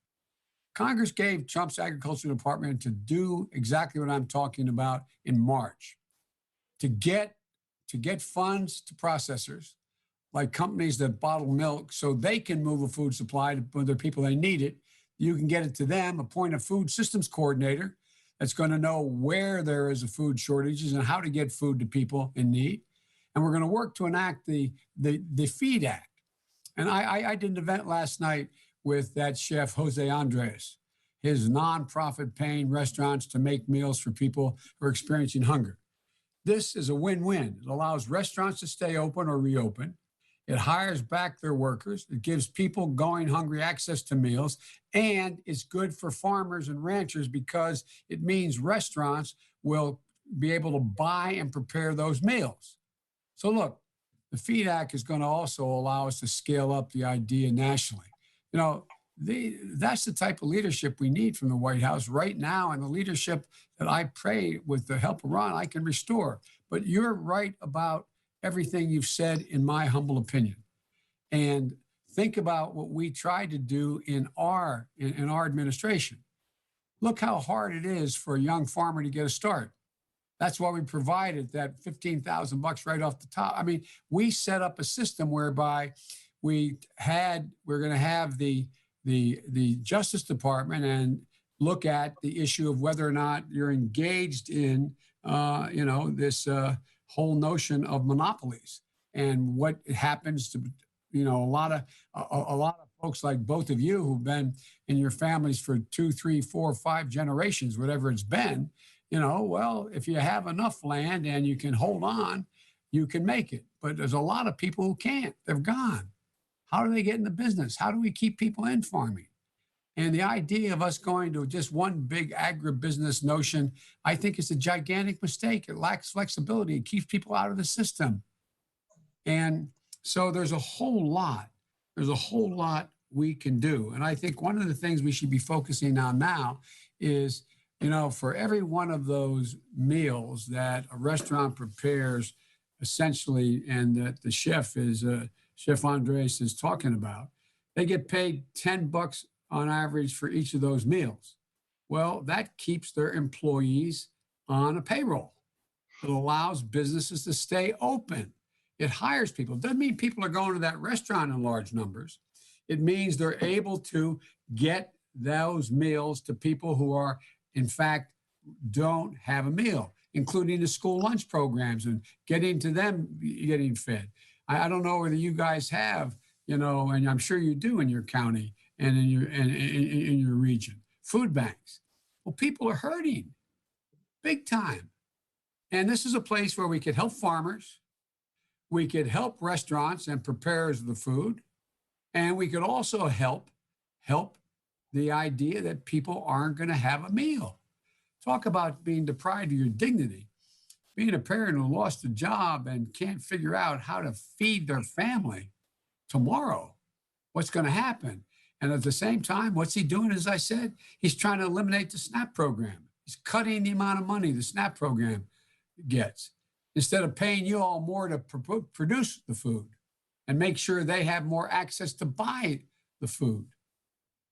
Congress gave Trump's agriculture department to do exactly what I'm talking about in March, to get funds to processors like companies that bottle milk so they can move a food supply to the people they need it. You can get it to them, appoint a food systems coordinator that's going to know where there is a food shortages and how to get food to people in need. And we're going to work to enact the FEED Act. And I did an event last night with that chef, Jose Andres, his nonprofit paying restaurants to make meals for people who are experiencing hunger. This is a win-win. It allows restaurants to stay open or reopen. It hires back their workers. It gives people going hungry access to meals. And it's good for farmers and ranchers because it means restaurants will be able to buy and prepare those meals. So look, the FEED Act is going to also allow us to scale up the idea nationally. You know, that's the type of leadership we need from the White House right now, and the leadership that I pray with the help of Ron I can restore. But you're right about everything you've said, in my humble opinion. And think about what we tried to do in our administration. Look how hard it is for a young farmer to get a start. That's why we provided that $15,000 right off the top. I mean, we set up a system whereby we're going to have the Justice Department and look at the issue of whether or not you're engaged in, this whole notion of monopolies and what happens to, a lot of folks like both of you who've been in your families for 2, 3, 4, 5 generations, whatever it's been. Well, if you have enough land and you can hold on, you can make it. But there's a lot of people who can't. They're gone. How do they get in the business? How do we keep people in farming? And the idea of us going to just one big agribusiness notion, I think is a gigantic mistake. It lacks flexibility. It keeps people out of the system. And so there's a whole lot we can do. And I think one of the things we should be focusing on now is, for every one of those meals that a restaurant prepares essentially, and that the chef Chef Andres is talking about, they get paid $10 on average for each of those meals. Well, that keeps their employees on a payroll. It allows businesses to stay open. It hires people. It doesn't mean people are going to that restaurant in large numbers. It means they're able to get those meals to people who are, in fact, don't have a meal, including the school lunch programs and getting to them getting fed. I don't know whether you guys have you know, and I'm sure you do in your county and in your region, food banks. Well, people are hurting big time. And this is a place where we could help farmers, we could help restaurants and preparers of the food, and we could also help the idea that people aren't going to have a meal. Talk about being deprived of your dignity. Being a parent who lost a job and can't figure out how to feed their family tomorrow, what's going to happen? And at the same time, what's he doing? As I said, he's trying to eliminate the SNAP program. He's cutting the amount of money the SNAP program gets instead of paying you all more to produce the food and make sure they have more access to buy the food.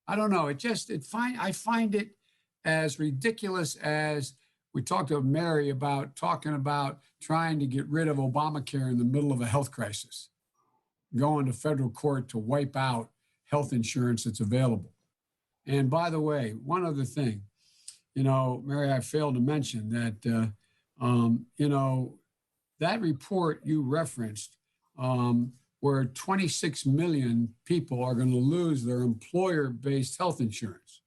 I don't know. I find it as ridiculous as we talked to Mary about talking about trying to get rid of Obamacare in the middle of a health crisis, going to federal court to wipe out health insurance that's available. And by the way, one other thing, you know, Mary, I failed to mention that, you know, that report you referenced, where 26 million people are going to lose their employer-based health insurance.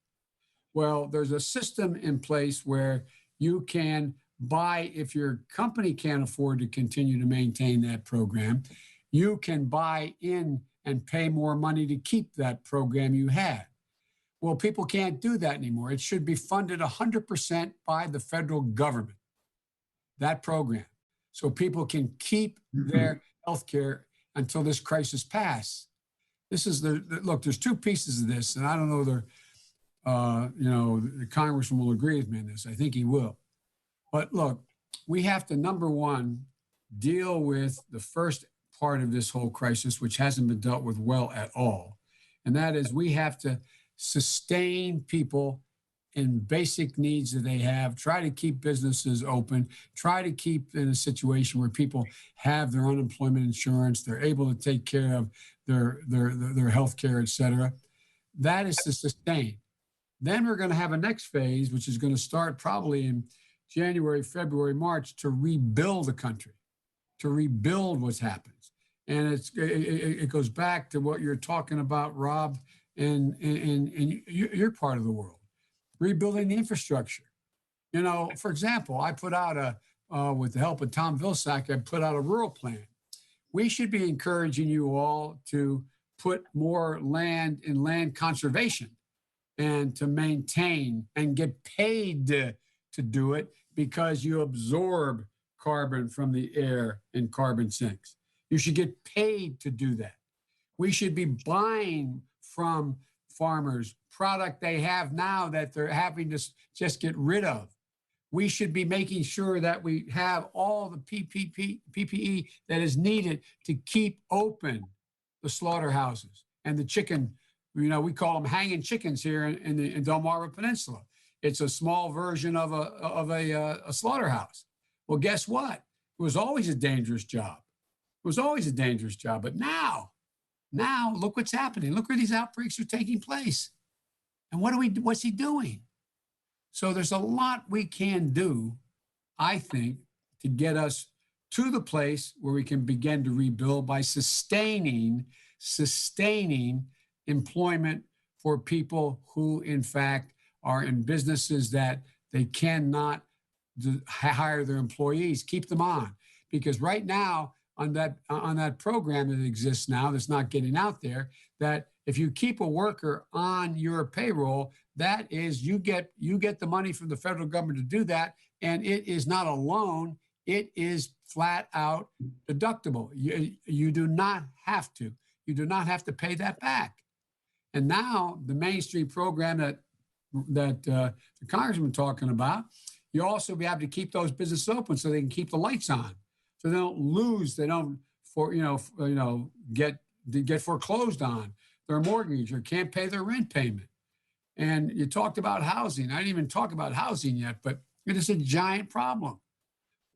Well, there's a system in place where you can buy, if your company can't afford to continue to maintain that program, you can buy in and pay more money to keep that program you had. Well, people can't do that anymore. It should be funded 100% by the federal government, that program, so people can keep their health care until this crisis passes. This is look, there's two pieces of this, and I don't know whether, you know, the congressman will agree with me on this. I think he will. But look, we have to, number one, deal with the first part of this whole crisis, which hasn't been dealt with well at all. And that is we have to sustain people in basic needs that they have, try to keep businesses open, try to keep in a situation where people have their unemployment insurance, they're able to take care of their health care, et cetera. That is to sustain. Then we're going to have a next phase, which is going to start probably in January, February, March, to rebuild the country, to rebuild what's happened. And it goes back to what you're talking about, Rob, in your part of the world, rebuilding the infrastructure. You know, for example, I put out with the help of Tom Vilsack, I put out a rural plan. We should be encouraging you all to put more land in land conservation and to maintain and get paid to do it because you absorb carbon from the air and carbon sinks. You should get paid to do that. We should be buying from farmers product they have now that they're having to just get rid of. We should be making sure that we have all the PPE that is needed to keep open the slaughterhouses and the chicken. You know, we call them hanging chickens here in the Delmarva Peninsula. It's a small version of a slaughterhouse. Well, guess what? It was always a dangerous job. It was always a dangerous job. But now look what's happening. Look where these outbreaks are taking place. And what's he doing? So there's a lot we can do, I think, to get us to the place where we can begin to rebuild by sustaining employment for people who, in fact, are in businesses that they cannot hire their employees, keep them on. Because right now, on that program that exists now, that's not getting out there, that if you keep a worker on your payroll, that is, you get the money from the federal government to do that, and it is not a loan, it is flat out deductible. You do not have to. You do not have to pay that back. And now the Main Street program that the congressman talking about, you also be able to keep those businesses open so they can keep the lights on, so they don't lose, they don't get foreclosed on their mortgage or can't pay their rent payment. And you talked about housing. I didn't even talk about housing yet, but it is a giant problem.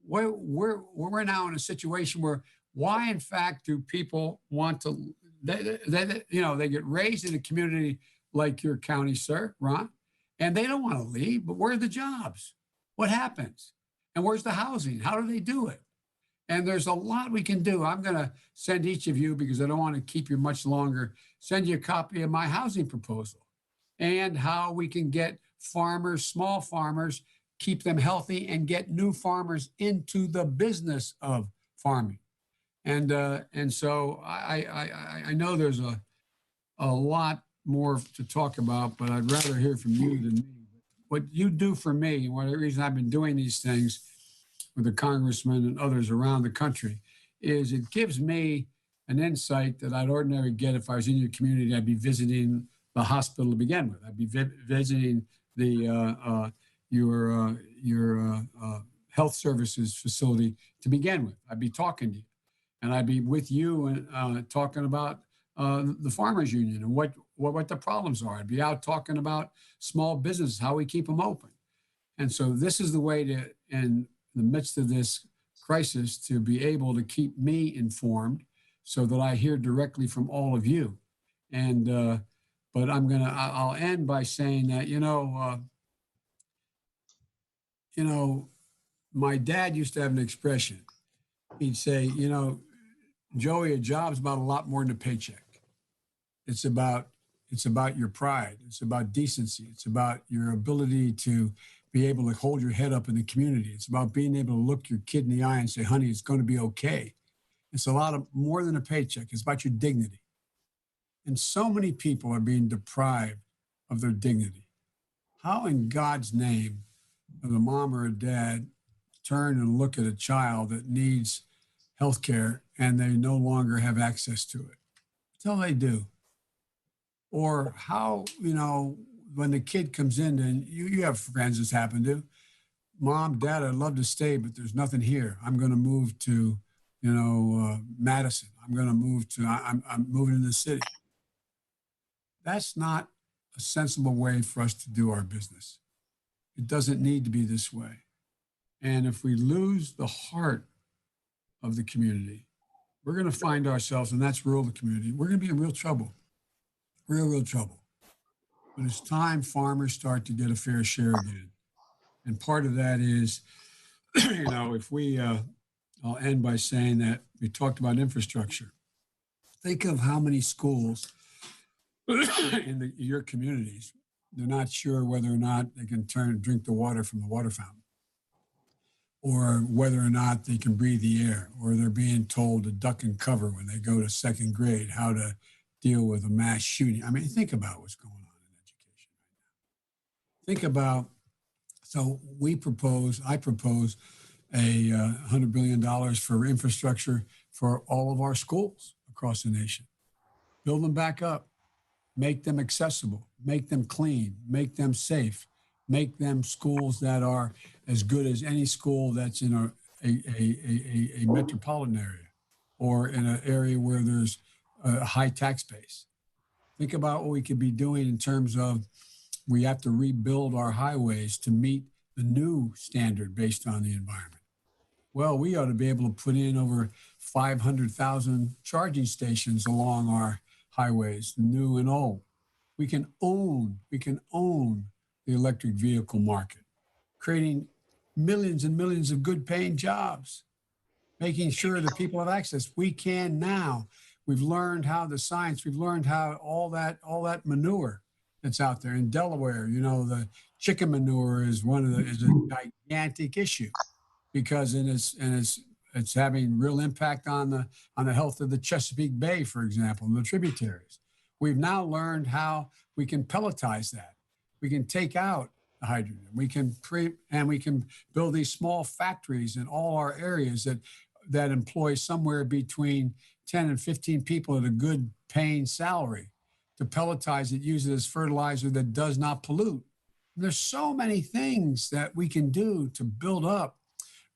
We're now in a situation where why, in fact, do people want to? They get raised in a community like your county, sir, Ron, and they don't want to leave. But where are the jobs? What happens? And where's the housing? How do they do it? And there's a lot we can do. I'm going to send each of you, because I don't want to keep you much longer, send you a copy of my housing proposal and how we can get farmers, small farmers, keep them healthy and get new farmers into the business of farming. And so I know there's a lot more to talk about, but I'd rather hear from you than me. What you do for me, and one of the reasons I've been doing these things with the congressman and others around the country, is it gives me an insight that I'd ordinarily get if I was in your community. I'd be visiting the hospital to begin with. I'd be visiting your health services facility to begin with. I'd be talking to you, and I'd be with you and talking about the farmers union and what the problems are. I'd be out talking about small businesses, how we keep them open. And so this is the way to, in the midst of this crisis, to be able to keep me informed so that I hear directly from all of you. And but I'll end by saying that my dad used to have an expression. He'd say, Joey, a job's about a lot more than a paycheck. It's about your pride. It's about decency. It's about your ability to be able to hold your head up in the community. It's about being able to look your kid in the eye and say, honey, it's going to be okay. It's a lot of more than a paycheck. It's about your dignity. And so many people are being deprived of their dignity. How in God's name does a mom or a dad turn and look at a child that needs health care and they no longer have access to it until they do? Or how, when the kid comes in, and you have friends this happened to, Mom, Dad, I'd love to stay, but there's nothing here. I'm going to move to, Madison. I'm going to move to, I'm moving in the city. That's not a sensible way for us to do our business. It doesn't need to be this way. And if we lose the heart of the community, we're going to find ourselves, and that's rural community, we're going to be in real trouble. Real trouble. But it's time farmers start to get a fair share again. And part of that is, if we, I'll end by saying that we talked about infrastructure. Think of how many schools in your communities, they're not sure whether or not they can drink the water from the water fountain, or whether or not they can breathe the air, or they're being told to duck and cover when they go to second grade, how to deal with a mass shooting. I mean, think about what's going on in education right now. Think about, so I propose $100 billion for infrastructure for all of our schools across the nation. Build them back up, make them accessible, make them clean, make them safe, make them schools that are as good as any school that's in a metropolitan area or in an area where there's a high tax base. Think about what we could be doing in terms of we have to rebuild our highways to meet the new standard based on the environment. Well, we ought to be able to put in over 500,000 charging stations along our highways, new and old. We can own the electric vehicle market, creating millions and millions of good paying jobs, making sure that people have access. We can now. We've learned how the science, we've learned how all that manure that's out there in Delaware, the chicken manure is is a gigantic issue because it's having real impact on the health of the Chesapeake Bay, for example, and the tributaries. We've now learned how we can pelletize that. We can take out the hydrogen. We can build these small factories in all our areas that employ somewhere between 10 and 15 people at a good paying salary to pelletize it, use it as fertilizer that does not pollute. And there's so many things that we can do to build up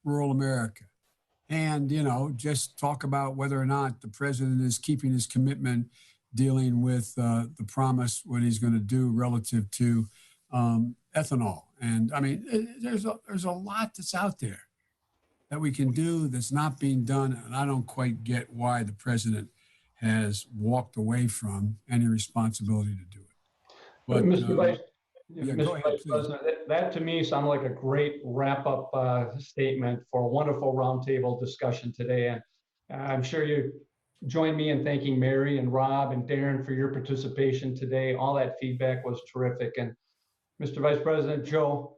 rural America. And, just talk about whether or not the president is keeping his commitment dealing with the promise, what he's going to do relative to ethanol. And I mean, there's a lot that's out there that we can do that's not being done. And I don't quite get why the president has walked away from any responsibility to do it. But Yeah, Mr. go ahead, Vice please. President, that to me sounded like a great wrap-up statement for a wonderful roundtable discussion today. And I'm sure you join me in thanking Mary and Rob and Darren for your participation today. All that feedback was terrific. And Mr. Vice President Joe,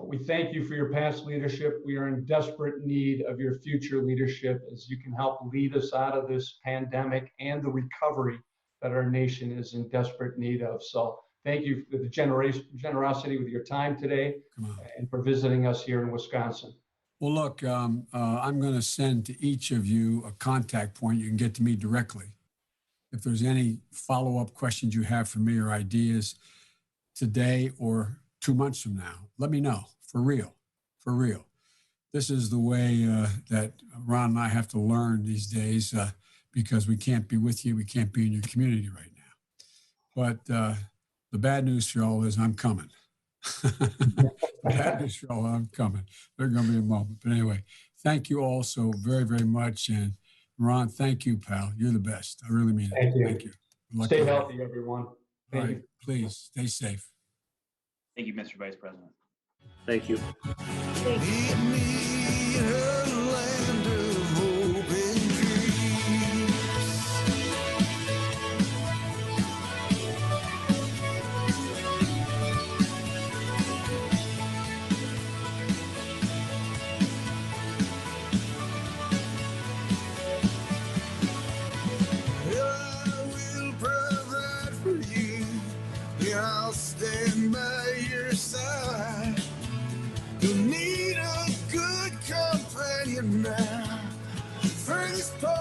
we thank you for your past leadership. We are in desperate need of your future leadership as you can help lead us out of this pandemic and the recovery that our nation is in desperate need of. So thank you for the generosity with your time today and for visiting us here in Wisconsin. Well, look, I'm going to send to each of you a contact point. You can get to me directly. If there's any follow-up questions you have for me or ideas today or 2 months from now, let me know. For real, for real. This is the way that Ron and I have to learn these days because we can't be with you. We can't be in your community right now. But the bad news for y'all is I'm coming. The bad news for y'all, I'm coming. There's going to be a moment. But anyway, thank you all so very, very much. And Ron, thank you, pal. You're the best. I really mean it. Thank you. Thank you. Stay healthy, everyone. All right, please stay safe. Thank you, Mr. Vice President. Thank you. Meet me in a land of hope and dreams. I will provide for you, and I'll stand by your side. You need a good companion now for this part.